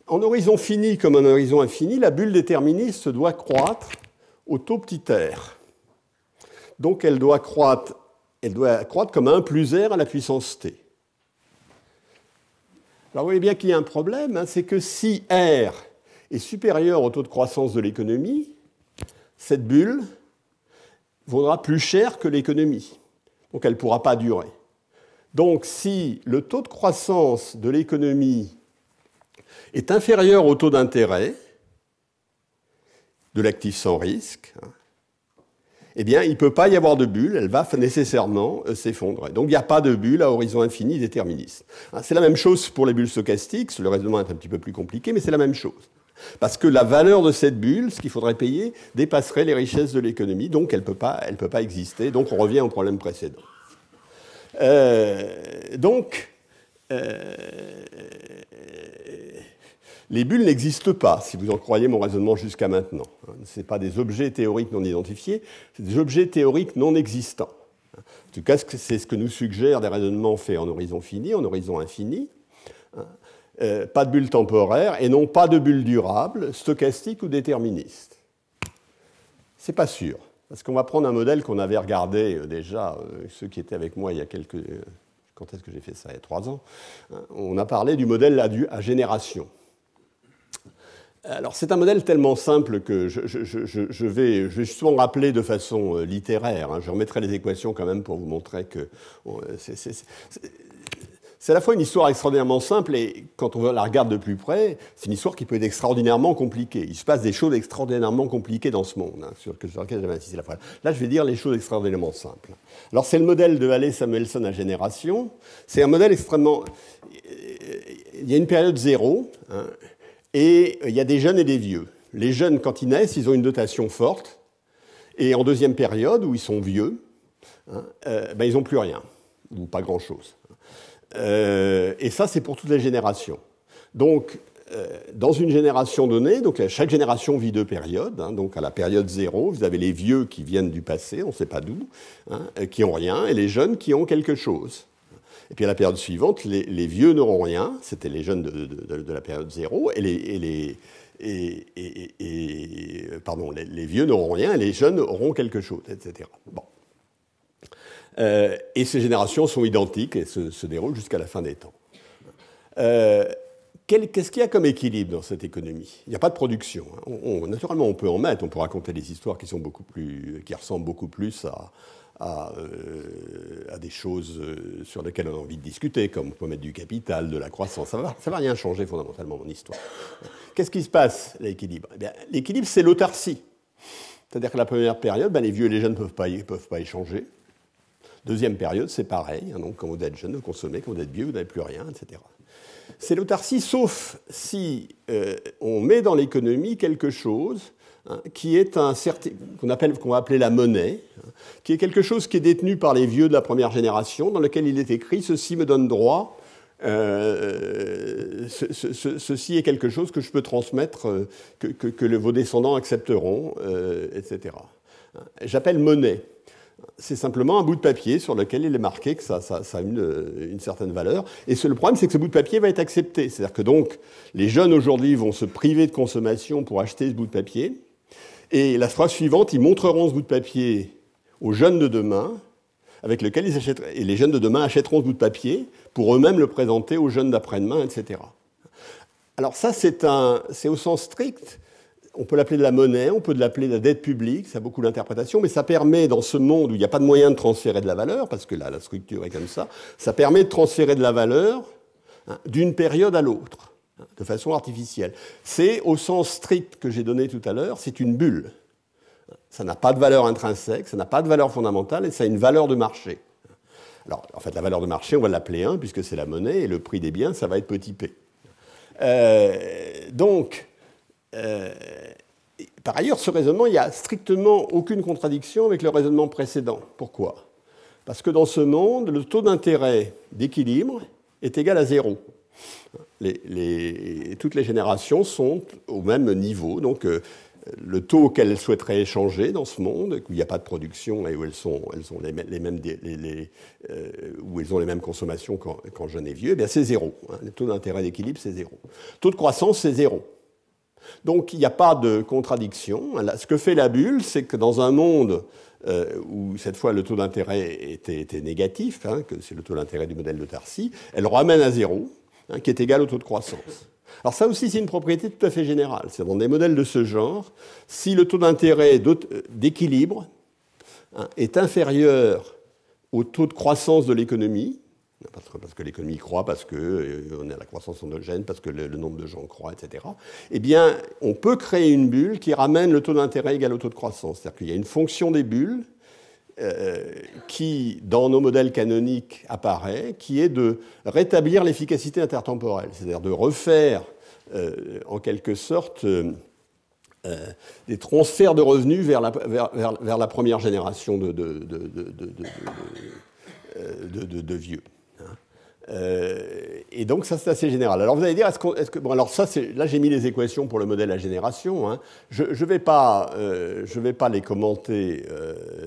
En horizon fini comme en horizon infini, la bulle déterministe doit croître au taux petit r. Donc, elle doit croître comme 1 plus r à la puissance t. Alors, vous voyez bien qu'il y a un problème, hein, c'est que si R est supérieur au taux de croissance de l'économie, cette bulle vaudra plus cher que l'économie. Donc, elle ne pourra pas durer. Donc, si le taux de croissance de l'économie est inférieur au taux d'intérêt de l'actif sans risque, eh bien, il ne peut pas y avoir de bulle, elle va nécessairement s'effondrer. Donc, il n'y a pas de bulle à horizon infini déterministe. C'est la même chose pour les bulles stochastiques, le raisonnement est un petit peu plus compliqué, mais c'est la même chose. Parce que la valeur de cette bulle, ce qu'il faudrait payer, dépasserait les richesses de l'économie, donc elle peut pas exister. Donc on revient au problème précédent. Les bulles n'existent pas, si vous en croyez mon raisonnement jusqu'à maintenant. Ce n'est pas des objets théoriques non identifiés, c'est des objets théoriques non existants. En tout cas, c'est ce que nous suggèrent des raisonnements faits en horizon fini, en horizon infini. Pas de bulle temporaire et non pas de bulle durable, stochastique ou déterministe. C'est pas sûr, parce qu'on va prendre un modèle qu'on avait regardé déjà, ceux qui étaient avec moi il y a quelques... Quand est-ce que j'ai fait ça? Il y a 3 ans. On a parlé du modèle à génération. Alors, c'est un modèle tellement simple que je vais justement rappeler de façon littéraire. Je remettrai les équations quand même pour vous montrer que c'est à la fois une histoire extraordinairement simple et quand on la regarde de plus près, c'est une histoire qui peut être extraordinairement compliquée. Il se passe des choses extraordinairement compliquées dans ce monde, sur lequel j'avais insisté la fois. Là, je vais dire les choses extraordinairement simples. Alors, c'est le modèle de Halley-Samuelson à génération. C'est un modèle extrêmement... Il y a une période zéro, et il y a des jeunes et des vieux. Les jeunes, quand ils naissent, ils ont une dotation forte. Et en deuxième période, où ils sont vieux, ils n'ont plus rien, ou pas grand-chose. Et ça, c'est pour toutes les générations. Donc, dans une génération donnée, donc chaque génération vit 2 périodes. Donc, à la période 0, vous avez les vieux qui viennent du passé, on ne sait pas d'où, qui n'ont rien, et les jeunes qui ont quelque chose. Et puis à la période suivante, les vieux n'auront rien, c'était les jeunes de la période 0, et les vieux n'auront rien, et les jeunes auront quelque chose, etc. Bon. Et ces générations sont identiques et se déroulent jusqu'à la fin des temps. Qu'est-ce qu'il y a comme équilibre dans cette économie? Il n'y a pas de production. Naturellement, on peut en mettre, on peut raconter des histoires qui ressemblent beaucoup plus à des choses sur lesquelles on a envie de discuter, comme on peut mettre du capital, de la croissance. Ça va rien changer fondamentalement mon histoire. Qu'est-ce qui se passe, l'équilibre? L'équilibre, c'est l'autarcie. C'est-à-dire que la première période, les vieux et les jeunes ne peuvent pas échanger. Deuxième période, c'est pareil. Donc, quand vous êtes jeune, vous consommez. Quand vous êtes vieux, vous n'avez plus rien, etc. C'est l'autarcie, sauf si on met dans l'économie quelque chose qui est qu'on va appeler la monnaie, qui est quelque chose qui est détenu par les vieux de la première génération, dans lequel il est écrit « ceci me donne droit, ceci est quelque chose que je peux transmettre, que vos descendants accepteront, etc. » J'appelle monnaie. C'est simplement un bout de papier sur lequel il est marqué que ça a une certaine valeur. Et le problème, c'est que ce bout de papier va être accepté. C'est-à-dire que donc, les jeunes aujourd'hui vont se priver de consommation pour acheter ce bout de papier. Et la phrase suivante, ils montreront ce bout de papier aux jeunes de demain, avec lequel ils achèteront. Et les jeunes de demain achèteront ce bout de papier pour eux-mêmes le présenter aux jeunes d'après-demain, etc. Alors ça, c'est au sens strict. On peut l'appeler de la monnaie, on peut l'appeler de la dette publique, ça a beaucoup d'interprétations, mais ça permet, dans ce monde où il n'y a pas de moyen de transférer de la valeur, parce que là, la structure est comme ça permet de transférer de la valeur d'une période à l'autre, de façon artificielle. C'est, au sens strict que j'ai donné tout à l'heure, c'est une bulle. Ça n'a pas de valeur intrinsèque, ça n'a pas de valeur fondamentale, et ça a une valeur de marché. Alors, en fait, la valeur de marché, on va l'appeler 1, puisque c'est la monnaie, et le prix des biens, ça va être petit p. Par ailleurs, ce raisonnement, il n'y a strictement aucune contradiction avec le raisonnement précédent. Pourquoi? Parce que dans ce monde, le taux d'intérêt d'équilibre est égal à 0. Toutes les générations sont au même niveau. Donc, le taux auquel elles souhaiteraient échanger dans ce monde, où il n'y a pas de production et où elles ont les mêmes consommations quand jeune et vieux, c'est 0. Le taux d'intérêt d'équilibre, c'est 0. Le taux de croissance, c'est 0. Donc, il n'y a pas de contradiction. Ce que fait la bulle, c'est que dans un monde où, cette fois, le taux d'intérêt était négatif, que c'est le taux d'intérêt du modèle d'autarcie, elle ramène à 0, qui est égal au taux de croissance. Alors ça aussi, c'est une propriété tout à fait générale. C'est dans des modèles de ce genre, si le taux d'intérêt d'équilibre est inférieur au taux de croissance de l'économie, parce que l'économie croît, parce qu'on a la croissance endogène, parce que le nombre de gens croît, etc., eh bien, on peut créer une bulle qui ramène le taux d'intérêt égal au taux de croissance. C'est-à-dire qu'il y a une fonction des bulles qui, dans nos modèles canoniques, apparaît, qui est de rétablir l'efficacité intertemporelle, c'est-à-dire de refaire en quelque sorte des transferts de revenus vers la première génération de vieux. Et donc ça c'est assez général. Alors vous allez dire, bon, alors ça là j'ai mis les équations pour le modèle à génération. Hein. Je ne vais pas les commenter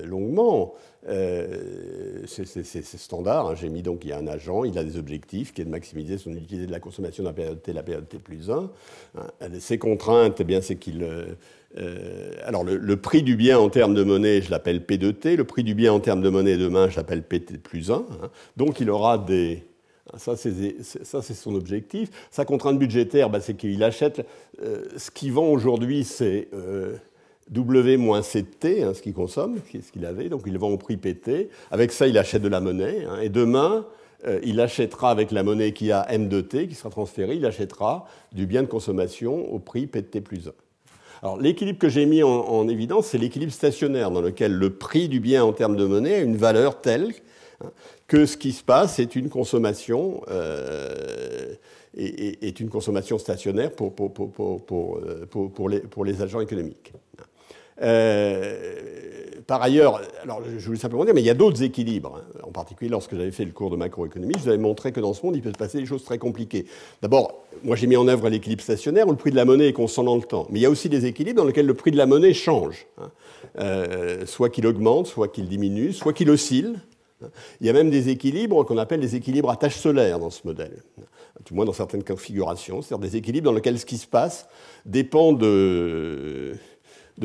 longuement. C'est standard. Hein. J'ai mis donc il y a un agent, il a des objectifs qui est de maximiser son utilité de la consommation de la période T, la période T plus 1. Hein. Ses contraintes, eh bien c'est qu'il alors le prix du bien en termes de monnaie, je l'appelle P de T. Le prix du bien en termes de monnaie demain, je l'appelle PT plus 1. Hein. Donc il aura des ça, c'est son objectif. Sa contrainte budgétaire, bah, c'est qu'il achète. Ce qu'il vend aujourd'hui, c'est W moins C de T, hein, ce qu'il consomme, ce qu'il avait. Donc, il vend au prix PT. Avec ça, il achète de la monnaie. Hein, et demain, il achètera avec la monnaie qui a M de T, qui sera transférée, il achètera du bien de consommation au prix P de T plus 1. Alors, l'équilibre que j'ai mis en évidence, c'est l'équilibre stationnaire, dans lequel le prix du bien en termes de monnaie a une valeur telle que ce qui se passe est une consommation, est une consommation stationnaire pour les agents économiques. Par ailleurs, alors je voulais simplement dire, mais il y a d'autres équilibres. Hein. En particulier, lorsque j'avais fait le cours de macroéconomie, je vous avais montré que dans ce monde, il peut se passer des choses très compliquées. D'abord, moi j'ai mis en œuvre l'équilibre stationnaire où le prix de la monnaie est constant dans le temps. Mais il y a aussi des équilibres dans lesquels le prix de la monnaie change. Hein. Soit qu'il augmente, soit qu'il diminue, soit qu'il oscille. Il y a même des équilibres qu'on appelle des équilibres à tâches solaires dans ce modèle, du moins dans certaines configurations, c'est-à-dire des équilibres dans lesquels ce qui se passe dépend de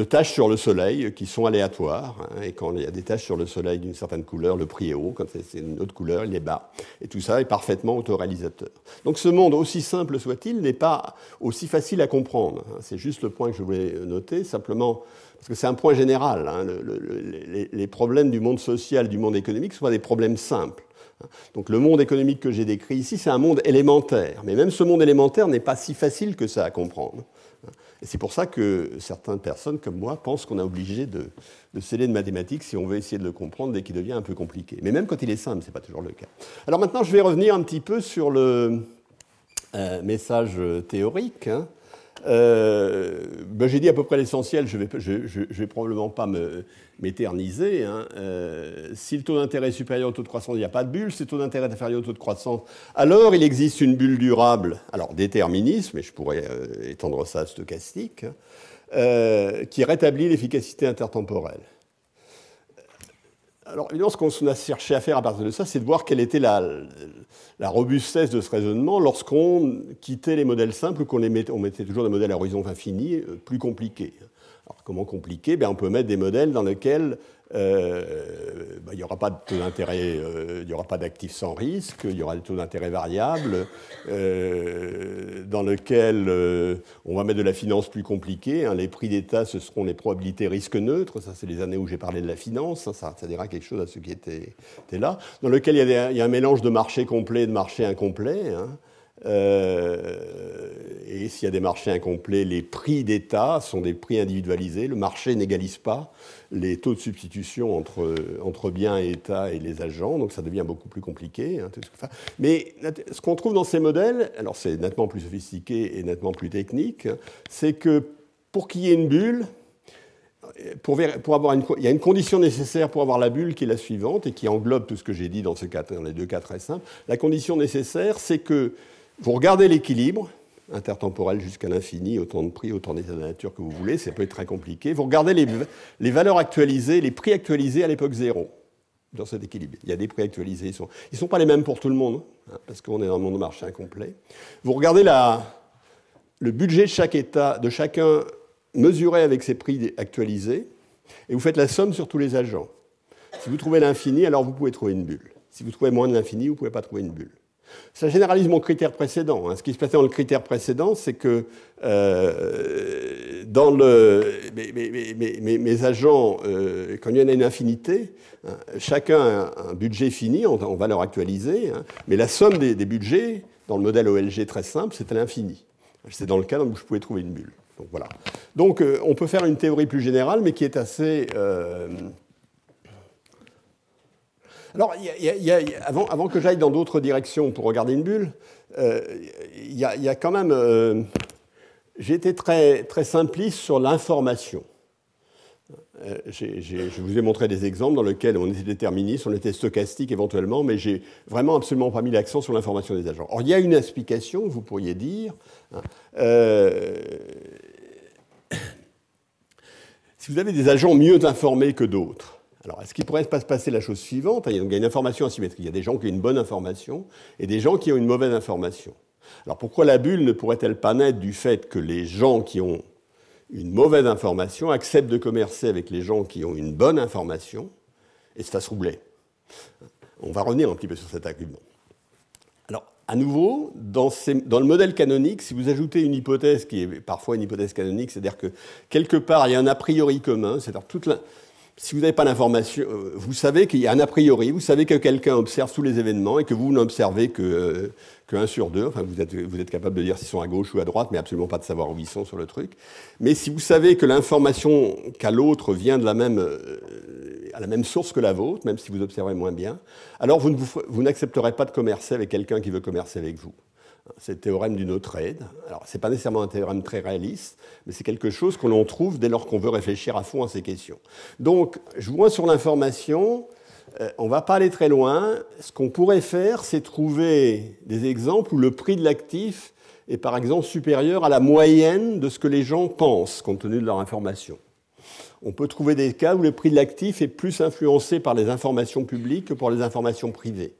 tâches sur le Soleil qui sont aléatoires. Hein, et quand il y a des tâches sur le Soleil d'une certaine couleur, le prix est haut, quand c'est une autre couleur, il est bas. Et tout ça est parfaitement autoréalisateur. Donc ce monde, aussi simple soit-il, n'est pas aussi facile à comprendre. C'est juste le point que je voulais noter, simplement... Parce que c'est un point général. Hein, les problèmes du monde social, du monde économique, ne sont pas des problèmes simples. Donc le monde économique que j'ai décrit ici, c'est un monde élémentaire. Mais même ce monde élémentaire n'est pas si facile que ça à comprendre. Et c'est pour ça que certaines personnes comme moi pensent qu'on est obligé de sceller de mathématiques si on veut essayer de le comprendre dès qu'il devient un peu compliqué. Mais même quand il est simple, ce n'est pas toujours le cas. Alors maintenant, je vais revenir un petit peu sur le message théorique. Hein. Ben j'ai dit à peu près l'essentiel, je vais probablement pas m'éterniser. Hein. Si le taux d'intérêt est supérieur au taux de croissance, il n'y a pas de bulle. Si le taux d'intérêt est inférieur au taux de croissance, alors il existe une bulle durable, alors déterminisme, et je pourrais étendre ça à stochastique, qui rétablit l'efficacité intertemporelle. Alors, évidemment, ce qu'on a cherché à faire à partir de ça, c'est de voir quelle était la robustesse de ce raisonnement lorsqu'on quittait les modèles simples, qu'on mettait toujours des modèles à horizon infini plus compliqués. Alors, comment compliqué? On peut mettre des modèles dans lesquels il n'y aura pas de taux d'intérêt, il n'y aura pas d'actifs sans risque, il y aura des taux d'intérêt variables, dans lesquels on va mettre de la finance plus compliquée. Hein, les prix d'État, ce seront les probabilités risques neutres. Ça, c'est les années où j'ai parlé de la finance. Hein, ça dira quelque chose à ceux qui étaient là. Dans lequel il y a un mélange de marché complet et de marché incomplet. Hein. Et s'il y a des marchés incomplets, les prix d'État sont des prix individualisés. Le marché n'égalise pas les taux de substitution entre biens et État et les agents, donc ça devient beaucoup plus compliqué. Hein, mais ce qu'on trouve dans ces modèles, alors c'est nettement plus sophistiqué et nettement plus technique, c'est que pour qu'il y ait une bulle, il y a une condition nécessaire pour avoir la bulle qui est la suivante et qui englobe tout ce que j'ai dit dans les deux cas très simples. La condition nécessaire, c'est que vous regardez l'équilibre intertemporel jusqu'à l'infini, autant de prix, autant d'états de la nature que vous voulez, ça peut être très compliqué. Vous regardez les valeurs actualisées, les prix actualisés à l'époque zéro dans cet équilibre. Il y a des prix actualisés, ils ne sont pas les mêmes pour tout le monde, hein, parce qu'on est dans un monde de marché incomplet. Vous regardez le budget de chaque État, de chacun mesuré avec ses prix actualisés, et vous faites la somme sur tous les agents. Si vous trouvez l'infini, alors vous pouvez trouver une bulle. Si vous trouvez moins de l'infini, vous ne pouvez pas trouver une bulle. Ça généralise mon critère précédent. Hein. Ce qui se passait dans le critère précédent, c'est que dans mes agents, quand il y en a une infinité, hein, chacun a un budget fini en valeur actualisée, hein, mais la somme des budgets, dans le modèle OLG très simple, c'est à l'infini. C'est dans le cas où je pouvais trouver une bulle. Donc, voilà. Donc on peut faire une théorie plus générale, mais qui est assez... Alors, avant que j'aille dans d'autres directions pour regarder une bulle, il y a quand même j'ai été très, très simpliste sur l'information. Je vous ai montré des exemples dans lesquels on était déterministe, on était stochastique éventuellement, mais j'ai vraiment absolument pas mis l'accent sur l'information des agents. Or, il y a une explication, vous pourriez dire. Si vous avez des agents mieux informés que d'autres, alors est-ce qu'il pourrait pas se passer la chose suivante? Il y a une information asymétrique. Il y a des gens qui ont une bonne information et des gens qui ont une mauvaise information. Alors pourquoi la bulle ne pourrait-elle pas naître du fait que les gens qui ont une mauvaise information acceptent de commercer avec les gens qui ont une bonne information et se fassent roubler? On va revenir un petit peu sur cet argument. Alors, à nouveau, dans le modèle canonique, si vous ajoutez une hypothèse qui est parfois une hypothèse canonique, c'est-à-dire que quelque part, il y a un a priori commun, c'est-à-dire si vous n'avez pas l'information, vous savez qu'il y a un a priori, vous savez que quelqu'un observe tous les événements et que vous n'observez que 1 sur 2. Enfin, vous êtes capable de dire s'ils sont à gauche ou à droite, mais absolument pas de savoir où ils sont sur le truc. Mais si vous savez que l'information qu'a l'autre vient de à la même source que la vôtre, même si vous observez moins bien, alors vous n'accepterez pas de commercer avec quelqu'un qui veut commercer avec vous. C'est le théorème du no-trade. Alors, ce n'est pas nécessairement un théorème très réaliste, mais c'est quelque chose que l'on trouve dès lors qu'on veut réfléchir à fond à ces questions. Donc, je vois sur l'information, on ne va pas aller très loin. Ce qu'on pourrait faire, c'est trouver des exemples où le prix de l'actif est, par exemple, supérieur à la moyenne de ce que les gens pensent, compte tenu de leur information. On peut trouver des cas où le prix de l'actif est plus influencé par les informations publiques que par les informations privées.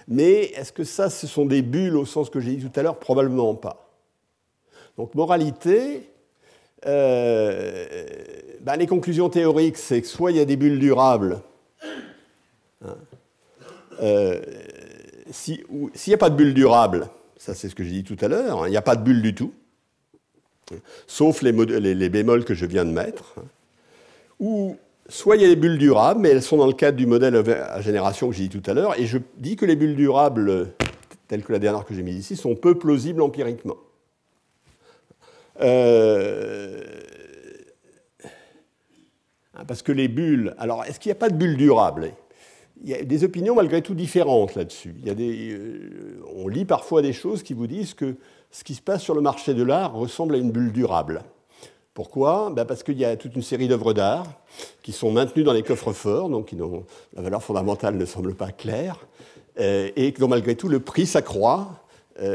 Mais est-ce que ça, ce sont des bulles au sens que j'ai dit tout à l'heure? Probablement pas. Donc, moralité, les conclusions théoriques, c'est que soit il y a des bulles durables, s'il n'y a pas de bulles durables, ça c'est ce que j'ai dit tout à l'heure, il n'y a pas de bulles du tout, sauf les bémols que je viens de mettre, ou soit il y a des bulles durables, mais elles sont dans le cadre du modèle à génération que j'ai dit tout à l'heure, et je dis que les bulles durables, telles que la dernière que j'ai mise ici, sont peu plausibles empiriquement. Parce que les bulles... Alors, est-ce qu'il n'y a pas de bulles durables? Il y a des opinions malgré tout différentes là-dessus. On lit parfois des choses qui vous disent que ce qui se passe sur le marché de l'art ressemble à une bulle durable. Pourquoi? Parce qu'il y a toute une série d'œuvres d'art qui sont maintenues dans les coffres-forts, donc la valeur fondamentale ne semble pas claire, et dont malgré tout le prix s'accroît,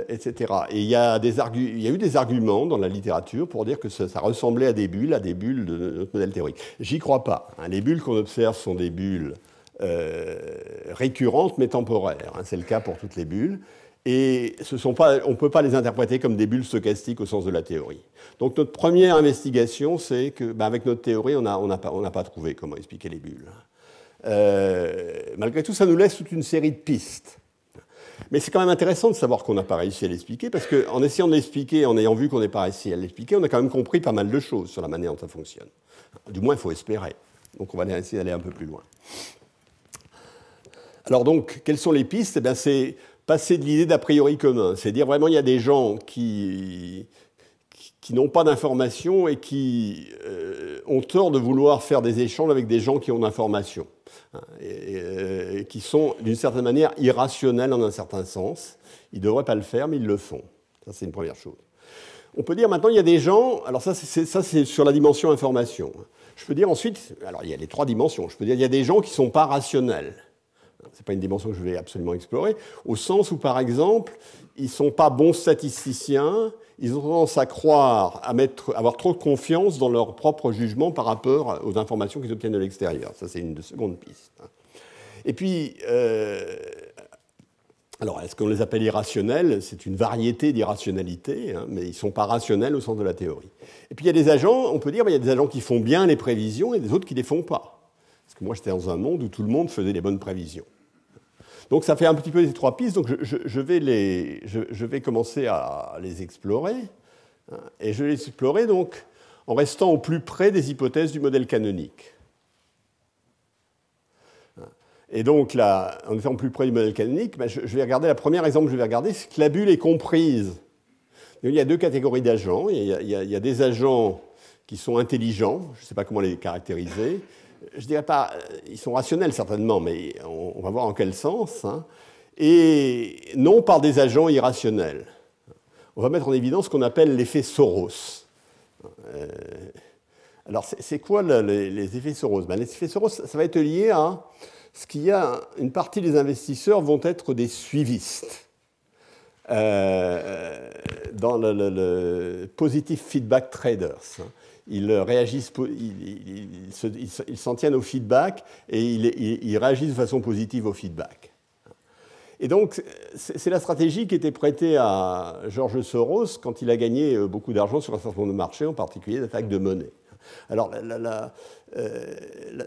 etc. Et il y a eu des arguments dans la littérature pour dire que ça ressemblait à des bulles de notre modèle théorique. J'y crois pas. Les bulles qu'on observe sont des bulles récurrentes mais temporaires. C'est le cas pour toutes les bulles. Et on ne peut pas les interpréter comme des bulles stochastiques au sens de la théorie. Donc notre première investigation, c'est que, avec notre théorie, on n'a pas trouvé comment expliquer les bulles. Malgré tout, ça nous laisse toute une série de pistes. Mais c'est quand même intéressant de savoir qu'on n'a pas réussi à l'expliquer, parce qu'en essayant de l'expliquer, en ayant vu qu'on n'a pas réussi à l'expliquer, on a quand même compris pas mal de choses sur la manière dont ça fonctionne. Du moins, il faut espérer. Donc on va essayer d'aller un peu plus loin. Alors donc, quelles sont les pistes? C'est passer de l'idée d'a priori commun. C'est dire vraiment il y a des gens qui n'ont pas d'informations et qui ont tort de vouloir faire des échanges avec des gens qui ont d'informations. Et qui sont d'une certaine manière irrationnels en un certain sens. Ils ne devraient pas le faire, mais ils le font. Ça, c'est une première chose. On peut dire maintenant, il y a des gens... Alors ça, c'est sur la dimension information. Je peux dire ensuite... Alors, il y a les 3 dimensions. Je peux dire il y a des gens qui ne sont pas rationnels. Ce n'est pas une dimension que je vais absolument explorer, au sens où, par exemple, ils ne sont pas bons statisticiens, ils ont tendance à croire, avoir trop de confiance dans leur propre jugement par rapport aux informations qu'ils obtiennent de l'extérieur. Ça, c'est une seconde piste. Et puis, alors, est-ce qu'on les appelle irrationnels? C'est une variété d'irrationalité, mais ils ne sont pas rationnels au sens de la théorie. Et puis, il y a des agents, on peut dire, il y a des agents qui font bien les prévisions et des autres qui ne les font pas. Parce que moi, j'étais dans un monde où tout le monde faisait les bonnes prévisions. Donc ça fait un petit peu les 3 pistes, donc je vais commencer à les explorer. Et je vais les explorer donc en restant au plus près des hypothèses du modèle canonique. Et donc là, en étant plus près du modèle canonique, je vais regarder, le premier exemple que je vais regarder, c'est que la bulle est comprise. Donc, il y a 2 catégories d'agents. Il y a des agents qui sont intelligents, je ne sais pas comment les caractériser. Je ne dirais pas, ils sont rationnels certainement, mais on va voir en quel sens, et non par des agents irrationnels. on va mettre en évidence ce qu'on appelle l'effet Soros. Alors, c'est quoi les effets Soros? Les effets Soros, ça va être lié à ce qu'il y a, une partie des investisseurs vont être des suivistes. Dans le positive feedback traders. Ils réagissent, ils s'en tiennent au feedback et ils réagissent de façon positive au feedback. Et donc, c'est la stratégie qui était prêtée à George Soros quand il a gagné beaucoup d'argent sur un certain nombre de marchés, en particulier d'attaques de monnaie. Alors,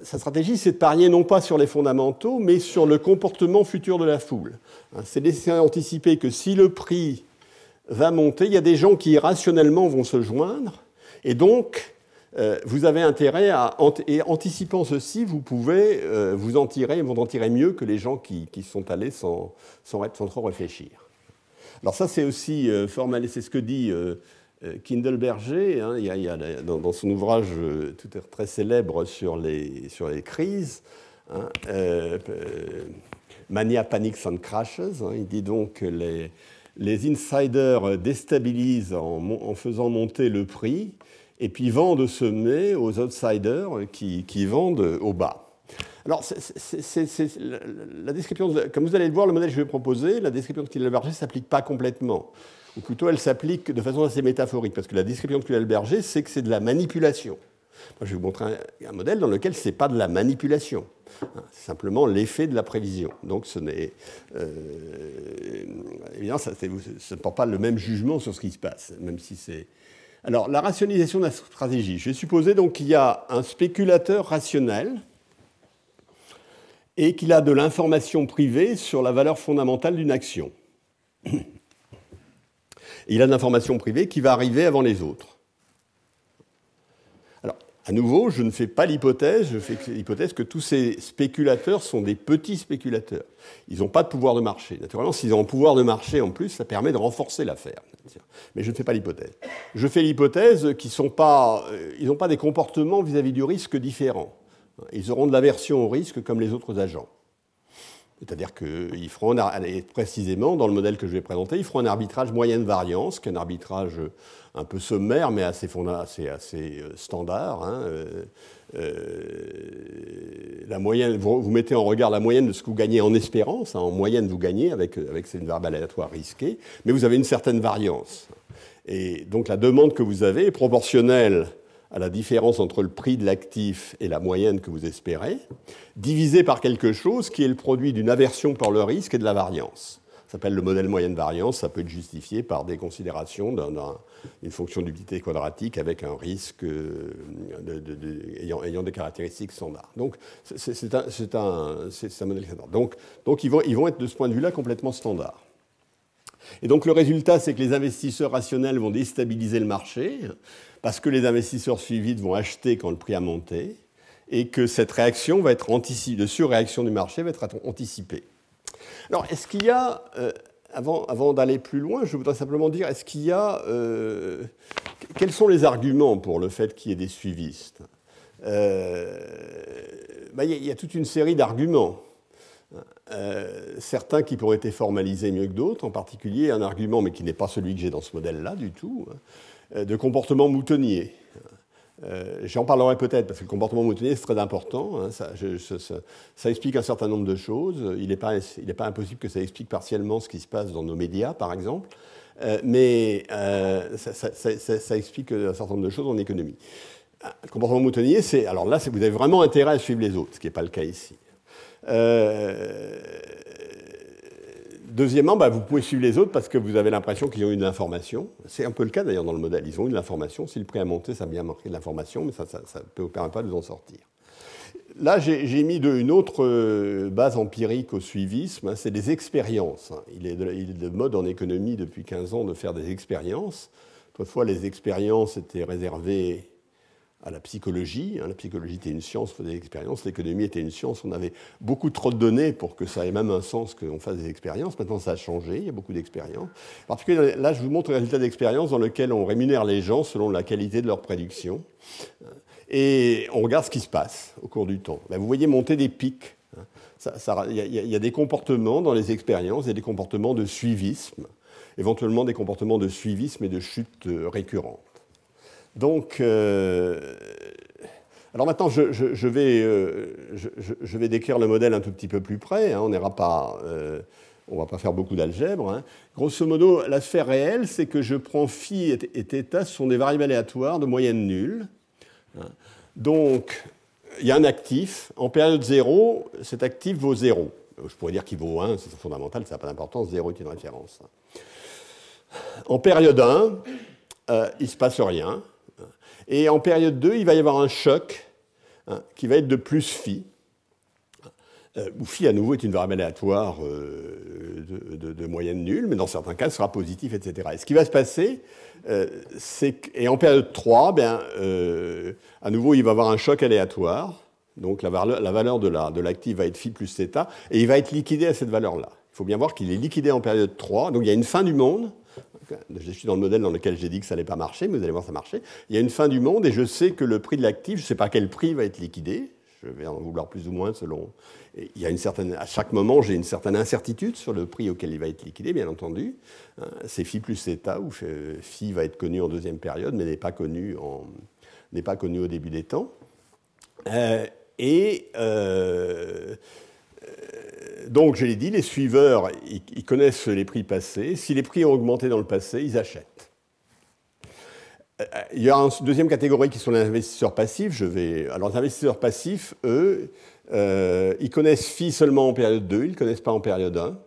sa stratégie, c'est de parier non pas sur les fondamentaux, mais sur le comportement futur de la foule. C'est d'essayer d'anticiper que si le prix va monter, il y a des gens qui irrationnellement vont se joindre, et donc vous avez intérêt et anticipant ceci, vous pouvez vous en tirer mieux que les gens qui sont allés sans trop réfléchir. Alors ça, c'est aussi c'est ce que dit Kindleberger, hein, il y a dans son ouvrage tout très célèbre sur les crises, hein, Mania, Panics and Crashes, hein, il dit donc que les insiders déstabilisent en faisant monter le prix et puis vendent au sommet aux outsiders qui vendent au bas. Alors, la description, comme vous allez le voir, le modèle que je vais proposer, la description de Kindleberger ne s'applique pas complètement. Ou plutôt, elle s'applique de façon assez métaphorique, parce que la description de Kindleberger, c'est que c'est de la manipulation. Moi, je vais vous montrer un modèle dans lequel ce n'est pas de la manipulation. C'est simplement l'effet de la prévision. Donc, ce n'est... évidemment, ça ne porte pas le même jugement sur ce qui se passe, même si c'est... Alors, la rationalisation de la stratégie. Je vais supposer donc qu'il y a un spéculateur rationnel et qu'il a de l'information privée sur la valeur fondamentale d'une action. Il a de l'information privée qui va arriver avant les autres. Alors, à nouveau, je ne fais pas l'hypothèse, je fais l'hypothèse que tous ces spéculateurs sont des petits spéculateurs. Ils n'ont pas de pouvoir de marché. Naturellement, s'ils ont un pouvoir de marché en plus, ça permet de renforcer l'affaire. Mais je ne fais pas l'hypothèse. Je fais l'hypothèse qu'ils n'ont pas des comportements vis-à-vis du risque différents. Ils auront de l'aversion au risque comme les autres agents. C'est-à-dire qu'ils feront, précisément, dans le modèle que je vais présenter, ils feront un arbitrage moyenne variance, qui est un arbitrage un peu sommaire, mais assez standard. Hein. La moyenne, vous mettez en regard la moyenne de ce que vous gagnez en espérance. Hein. En moyenne, vous gagnez avec cette variable aléatoire risquée, mais vous avez une certaine variance. Et donc la demande que vous avez est proportionnelle à la différence entre le prix de l'actif et la moyenne que vous espérez, divisé par quelque chose qui est le produit d'une aversion par le risque et de la variance. Ça s'appelle le modèle moyenne-variance, ça peut être justifié par des considérations d'une fonction d'utilité quadratique avec un risque ayant des caractéristiques standards. Donc, c'est un modèle standard. Donc ils vont être de ce point de vue-là complètement standards. Et donc le résultat, c'est que les investisseurs rationnels vont déstabiliser le marché, parce que les investisseurs suivis vont acheter quand le prix a monté, et que cette réaction va être anticipée, de surréaction du marché va être anticipée. Alors, est-ce qu'il y a, avant d'aller plus loin, je voudrais simplement dire, est-ce qu'il y a, quels sont les arguments pour le fait qu'il y ait des suivistes? Il y a toute une série d'arguments. Certains qui pourraient être formalisés mieux que d'autres, en particulier un argument, mais qui n'est pas celui que j'ai dans ce modèle-là du tout, de comportement moutonnier. J'en parlerai peut-être, parce que le comportement moutonnier, c'est très important. Hein, ça explique un certain nombre de choses. Il n'est pas impossible que ça explique partiellement ce qui se passe dans nos médias, par exemple, mais ça explique un certain nombre de choses en économie. Le comportement moutonnier, alors là, vous avez vraiment intérêt à suivre les autres, ce qui n'est pas le cas ici. Deuxièmement, vous pouvez suivre les autres parce que vous avez l'impression qu'ils ont eu de l'information. C'est un peu le cas d'ailleurs dans le modèle. Ils ont eu de l'information. Si le prix a monté, ça a bien marqué de l'information, mais ça ne permet pas de vous en sortir. Là, j'ai mis une autre base empirique au suivisme, hein, c'est des expériences. Il est de mode en économie depuis 15 ans de faire des expériences. Autrefois, les expériences étaient réservées à la psychologie. La psychologie était une science, on faisait des expériences. L'économie était une science. On avait beaucoup trop de données pour que ça ait même un sens qu'on fasse des expériences. Maintenant, ça a changé. Il y a beaucoup d'expériences. En particulier, là, je vous montre les résultats d'expériences dans lesquels on rémunère les gens selon la qualité de leur prédiction. Et on regarde ce qui se passe au cours du temps. Vous voyez monter des pics. Il y a des comportements dans les expériences, il y a des comportements de suivisme. éventuellement des comportements de suivisme et de chute récurrentes. Donc, alors maintenant, je vais décrire le modèle un tout petit peu plus près. Hein, on ne va pas faire beaucoup d'algèbre. Hein. Grosso modo, la sphère réelle, c'est que je prends phi et θ, ce sont des variables aléatoires de moyenne nulle. Hein. Donc, il y a un actif. En période 0, cet actif vaut 0. Je pourrais dire qu'il vaut 1, c'est fondamental, ça n'a pas d'importance. 0 est une référence. En période 1, il ne se passe rien. Et en période 2, il va y avoir un choc qui va être de plus phi, où phi à nouveau est une variable aléatoire de moyenne nulle, mais dans certains cas, ce sera positif, etc. Et ce qui va se passer, et en période 3, à nouveau, il va y avoir un choc aléatoire, donc la valeur de l'actif va être phi plus θ, et il va être liquidé à cette valeur-là. Il faut bien voir qu'il est liquidé en période 3, donc il y a une fin du monde. Je suis dans le modèle dans lequel j'ai dit que ça n'allait pas marcher, mais vous allez voir, ça marchait. Il y a une fin du monde et je sais que le prix de l'actif, je ne sais pas quel prix va être liquidé. Je vais en vouloir plus ou moins selon. Et il y a à chaque moment, j'ai une certaine incertitude sur le prix auquel il va être liquidé, bien entendu. C'est phi plus θ, où phi va être connu en deuxième période, mais n'est pas connu au début des temps. Donc, je l'ai dit, les suiveurs, ils connaissent les prix passés. Si les prix ont augmenté dans le passé, ils achètent. Il y a une deuxième catégorie qui sont les investisseurs passifs. Alors, les investisseurs passifs, eux, ils connaissent phi seulement en période 2, ils ne connaissent pas en période 1.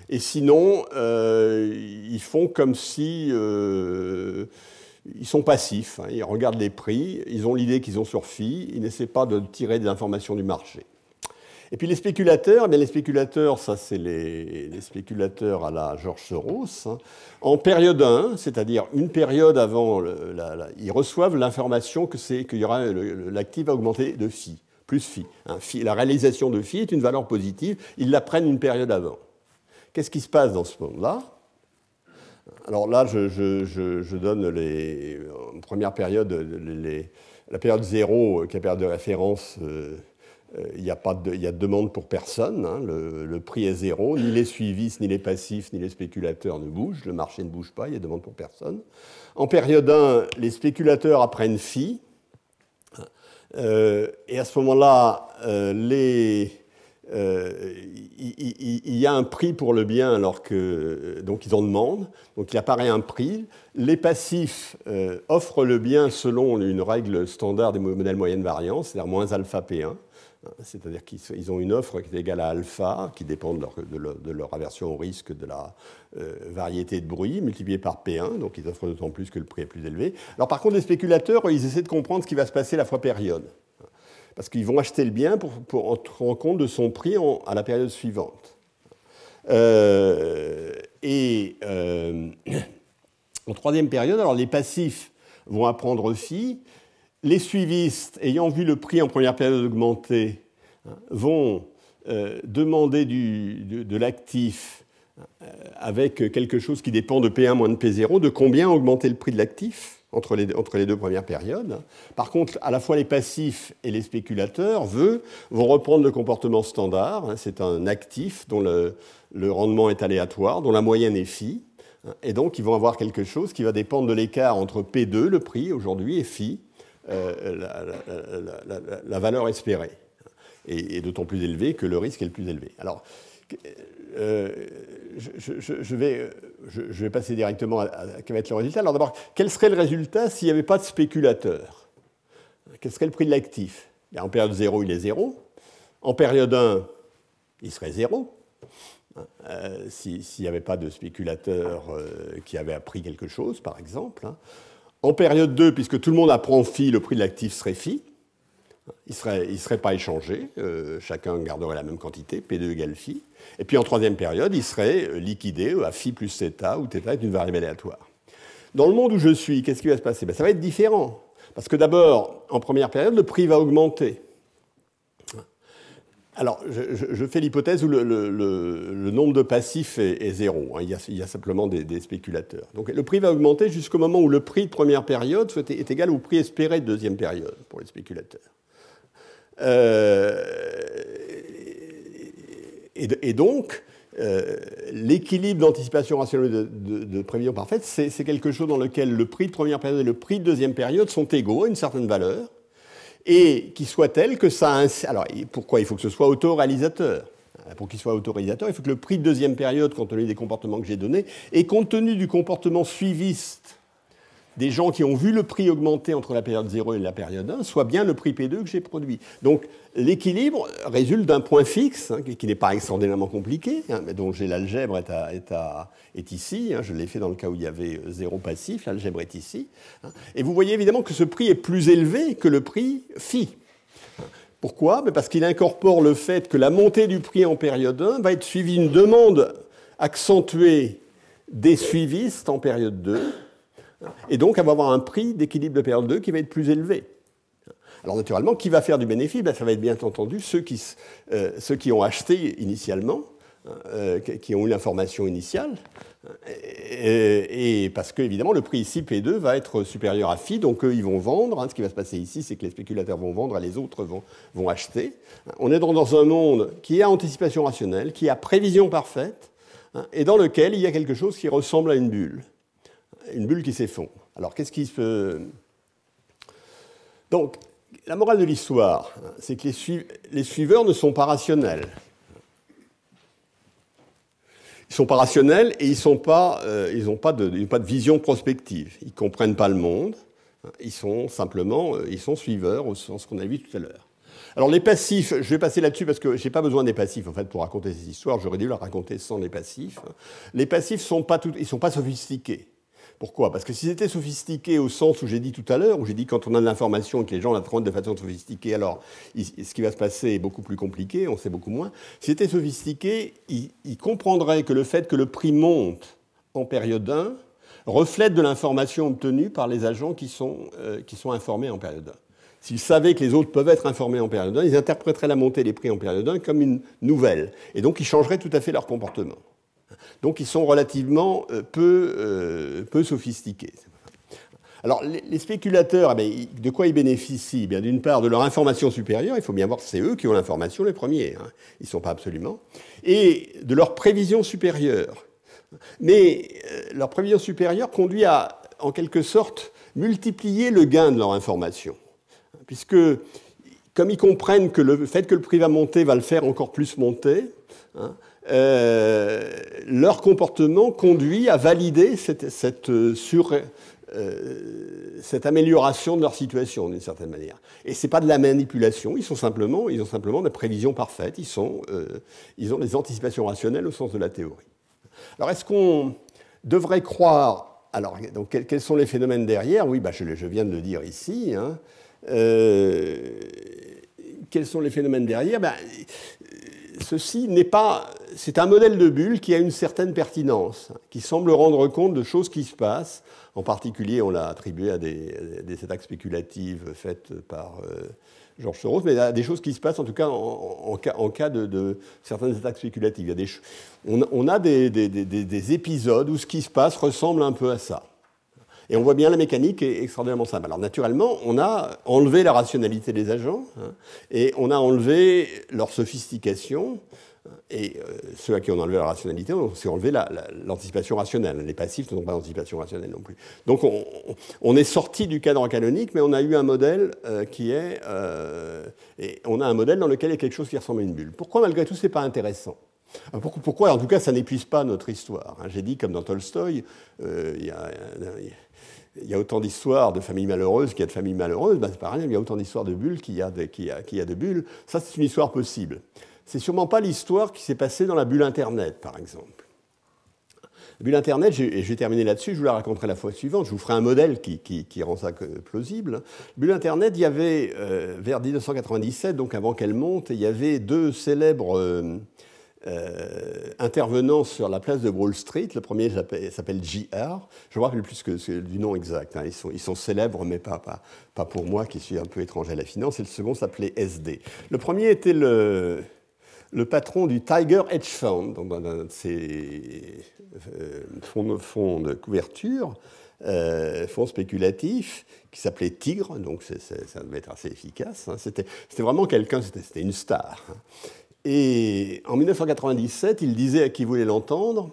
Et sinon, ils font comme si ils sont passifs. Ils regardent les prix, ils ont l'idée qu'ils ont sur phi, ils n'essaient pas de tirer des informations du marché. Et puis les spéculateurs, ça c'est les spéculateurs à la George Soros. Hein. En période 1, c'est-à-dire une période avant, ils reçoivent l'information qu'il y aura l'actif va augmenter de phi, plus phi. Hein. La réalisation de phi est une valeur positive, ils la prennent une période avant. Qu'est-ce qui se passe dans ce monde-là? Alors là, je donne en première période, la période 0, qui est la période de référence. Il y a de demande pour personne, hein, le prix est 0, ni les suivistes, ni les passifs, ni les spéculateurs ne bougent, le marché ne bouge pas, il y a de demande pour personne. En période 1, les spéculateurs apprennent phi, et à ce moment-là, il y a un prix pour le bien donc ils en demandent, donc il apparaît un prix. Les passifs offrent le bien selon une règle standard des modèles moyenne variance, c'est-à-dire moins alpha P1. C'est-à-dire qu'ils ont une offre qui est égale à alpha, qui dépend de leur aversion au risque de la variété de bruit, multipliée par P1, donc ils offrent d'autant plus que le prix est plus élevé. Alors par contre, les spéculateurs, ils essaient de comprendre ce qui va se passer à la fois période. Parce qu'ils vont acheter le bien pour rendre compte de son prix à la période suivante. En troisième période, alors les passifs vont apprendre phi. Les suivistes, ayant vu le prix en première période augmenter, vont demander de l'actif avec quelque chose qui dépend de P1 moins de P0, de combien augmenter le prix de l'actif entre les deux premières périodes. Par contre, à la fois les passifs et les spéculateurs vont reprendre le comportement standard. C'est un actif dont le rendement est aléatoire, dont la moyenne est phi. Et donc, ils vont avoir quelque chose qui va dépendre de l'écart entre P2, le prix aujourd'hui, et phi, la valeur espérée, et d'autant plus élevée que le risque est le plus élevé. Alors, je vais passer directement à quel va être le résultat. Alors d'abord, quel serait le résultat s'il n'y avait pas de spéculateur? Quel serait le prix de l'actif? En période 0, il est 0. En période 1, il serait 0. S'il n'y avait pas de spéculateur qui avait appris quelque chose, par exemple. En période 2, puisque tout le monde apprend phi, le prix de l'actif serait phi. Il ne serait pas échangé, chacun garderait la même quantité, P2 égale phi. Et puis en troisième période, il serait liquidé à phi plus θ, où θ est une variable aléatoire. Dans le monde où je suis, qu'est-ce qui va se passer? Ça va être différent. Parce que d'abord, en première période, le prix va augmenter. Alors, je fais l'hypothèse où le nombre de passifs est 0. Il y a simplement des spéculateurs. Donc, le prix va augmenter jusqu'au moment où le prix de première période est égal au prix espéré de deuxième période pour les spéculateurs. Et donc, l'équilibre d'anticipation rationnelle de prévision parfaite, c'est quelque chose dans lequel le prix de première période et le prix de deuxième période sont égaux à une certaine valeur, et qui soit tel que ça... Alors, pourquoi il faut que ce soit autoréalisateur? Pour qu'il soit autoréalisateur, il faut que le prix de deuxième période, compte tenu des comportements que j'ai donnés, et compte tenu du comportement suiviste des gens qui ont vu le prix augmenter entre la période 0 et la période 1, soit bien le prix P2 que j'ai produit. Donc l'équilibre résulte d'un point fixe, hein, qui n'est pas extraordinairement compliqué, hein, mais dont j'ai l'algèbre est ici, hein, je l'ai fait dans le cas où il y avait 0 passif, l'algèbre est ici. Hein, et vous voyez évidemment que ce prix est plus élevé que le prix phi. Pourquoi? Parce qu'il incorpore le fait que la montée du prix en période 1 va être suivie d'une demande accentuée des suivistes en période 2, et donc elle va avoir un prix d'équilibre de période 2 qui va être plus élevé. Alors naturellement, qui va faire du bénéfice? Ça va être bien entendu ceux qui ont acheté initialement, qui ont eu l'information initiale, et parce que évidemment le prix ici P2 va être supérieur à phi, donc eux ils vont vendre. Ce qui va se passer ici, c'est que les spéculateurs vont vendre et les autres vont acheter. On est dans un monde qui a anticipation rationnelle, qui a prévision parfaite, et dans lequel il y a quelque chose qui ressemble à une bulle qui s'effondre. Alors qu'est-ce qui se... Donc la morale de l'histoire, c'est que les suiveurs ne sont pas rationnels. Ils ne sont pas rationnels et ils n'ont pas de vision prospective. Ils ne comprennent pas le monde. Ils sont suiveurs au sens qu'on a vu tout à l'heure. Alors les passifs, je vais passer là-dessus parce que je n'ai pas besoin des passifs en fait pour raconter ces histoires. J'aurais dû la raconter sans les passifs. Les passifs sont pas sophistiqués. Pourquoi? Parce que s'ils étaient sophistiqués au sens où j'ai dit tout à l'heure, où j'ai dit quand on a de l'information et que les gens la traitent de façon sophistiquée, alors ce qui va se passer est beaucoup plus compliqué, on sait beaucoup moins. S'ils étaient sophistiqués, ils comprendraient que le fait que le prix monte en période 1 reflète de l'information obtenue par les agents qui sont informés en période 1. S'ils savaient que les autres peuvent être informés en période 1, ils interpréteraient la montée des prix en période 1 comme une nouvelle. Et donc ils changeraient tout à fait leur comportement. Donc ils sont relativement peu sophistiqués. Alors les spéculateurs, de quoi ils bénéficient? D'une part de leur information supérieure, il faut bien voir que c'est eux qui ont l'information les premiers, hein. Ils ne sont pas absolument, et de leur prévision supérieure. Mais leur prévision supérieure conduit à, en quelque sorte, multiplier le gain de leur information. Puisque, comme ils comprennent que le fait que le prix va monter va le faire encore plus monter, hein, leur comportement conduit à valider cette amélioration de leur situation, d'une certaine manière. Et ce n'est pas de la manipulation, ils ont simplement des prévisions parfaites, ils ont des anticipations rationnelles au sens de la théorie. Alors, est-ce qu'on devrait croire... Alors, donc, quels sont les phénomènes derrière? Oui, je viens de le dire ici. Hein. Quels sont les phénomènes derrière? Ceci n'est pas... C'est un modèle de bulle qui a une certaine pertinence, qui semble rendre compte de choses qui se passent. En particulier, on l'a attribué à des attaques spéculatives faites par George Soros, mais à des choses qui se passent, en tout cas, en cas de certaines attaques spéculatives. On a des épisodes où ce qui se passe ressemble un peu à ça. Et on voit bien la mécanique est extraordinairement simple. Alors naturellement, on a enlevé la rationalité des agents, hein, et on a enlevé leur sophistication, et ceux à qui on a enlevé la rationalité, on s'est enlevé l'anticipation rationnelle. Les passifs n'ont pas d'anticipation rationnelle non plus. Donc on est sorti du cadre canonique, mais on a eu un modèle et on a un modèle dans lequel il y a quelque chose qui ressemble à une bulle. Pourquoi malgré tout ce n'est pas intéressant? Pourquoi en tout cas ça n'épuise pas notre histoire? J'ai dit comme dans Tolstoï, il y a autant d'histoires de familles malheureuses qu'il y a de familles malheureuses. C'est pareil, il y a autant d'histoires de bulles qu'il y a de bulles. Ça, c'est une histoire possible. C'est sûrement pas l'histoire qui s'est passée dans la bulle Internet, par exemple. La bulle Internet, et je vais terminer là-dessus, je vous la raconterai la fois suivante, je vous ferai un modèle qui rend ça plausible. La bulle Internet, il y avait, vers 1997, donc avant qu'elle monte, il y avait deux célèbres intervenants sur la place de Wall Street. Le premier s'appelle J.R. Je ne me rappelle plus du nom exact. Hein. Ils sont célèbres, mais pas pour moi, qui suis un peu étranger à la finance. Et le second s'appelait SD. Le premier était le patron du Tiger Hedge Fund, donc dans un de ces fonds de couverture, fonds spéculatifs, qui s'appelait Tigre, donc ça devait être assez efficace. Hein. C'était vraiment quelqu'un, c'était une star. Hein. Et en 1997, il disait à qui voulait l'entendre,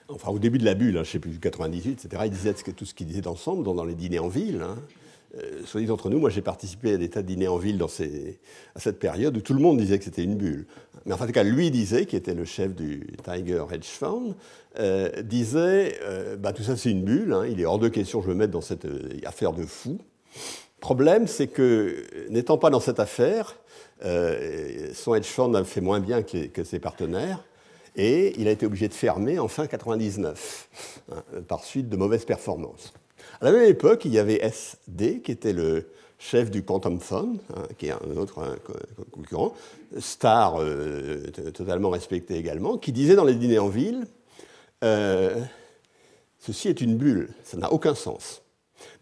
enfin au début de la bulle, hein, je ne sais plus, 98, etc., il disait tout ce qu'il disait d'ensemble dans les dîners en ville. Hein. Soit dit entre nous, moi j'ai participé à des tas de dîners en ville à cette période où tout le monde disait que c'était une bulle. Mais enfin, en tout cas, lui disait, qui était le chef du Tiger Hedge Fund, disait tout ça c'est une bulle, hein, il est hors de question que je me mette dans cette affaire de fou. Le problème, c'est que, n'étant pas dans cette affaire, son hedge fund a fait moins bien que ses partenaires, et il a été obligé de fermer en fin 99, hein, par suite de mauvaises performances. À la même époque, il y avait SD, qui était le chef du Quantum Fund, hein, qui est un autre concurrent, star totalement respecté également, qui disait dans les dîners en ville, ceci est une bulle, ça n'a aucun sens.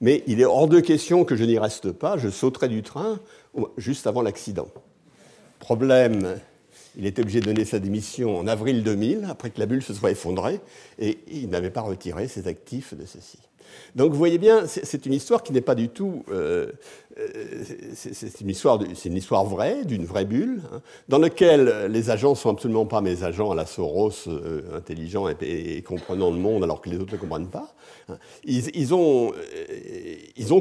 Mais il est hors de question que je n'y reste pas, je sauterai du train juste avant l'accident. Problème, il était obligé de donner sa démission en avril 2000, après que la bulle se soit effondrée, et il n'avait pas retiré ses actifs de ceci. Donc vous voyez bien, c'est une histoire qui n'est pas du tout... c'est une histoire vraie, d'une vraie bulle, hein, dans laquelle les agents ne sont absolument pas mes agents à la Soros, intelligents et comprenant le monde, alors que les autres ne comprennent pas. Hein. Ils ont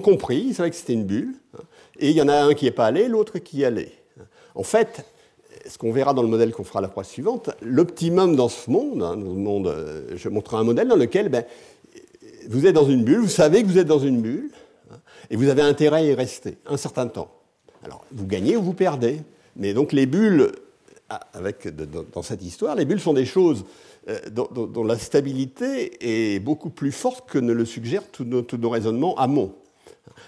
compris, ils savaient que c'était une bulle, hein, et il y en a un qui n'est pas allé, l'autre qui y allait. En fait, ce qu'on verra dans le modèle qu'on fera la fois suivante, l'optimum dans ce monde, hein, je montrerai un modèle dans lequel vous êtes dans une bulle, vous savez que vous êtes dans une bulle, hein, et vous avez intérêt à y rester un certain temps. Alors, vous gagnez ou vous perdez. Mais donc les bulles, dans cette histoire, les bulles sont des choses dont la stabilité est beaucoup plus forte que ne le suggèrent tous nos raisonnements amont.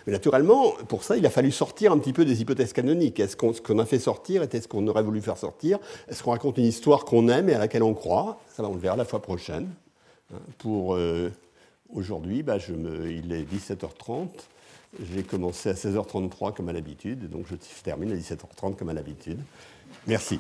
Mais naturellement, pour ça, il a fallu sortir un petit peu des hypothèses canoniques. Est-ce qu'on a fait sortir? Est-ce qu'on aurait voulu faire sortir? Est-ce qu'on raconte une histoire qu'on aime et à laquelle on croit? Ça, on le verra la fois prochaine. Pour aujourd'hui, il est 17h30. J'ai commencé à 16h33 comme à l'habitude, donc je termine à 17h30 comme à l'habitude. Merci.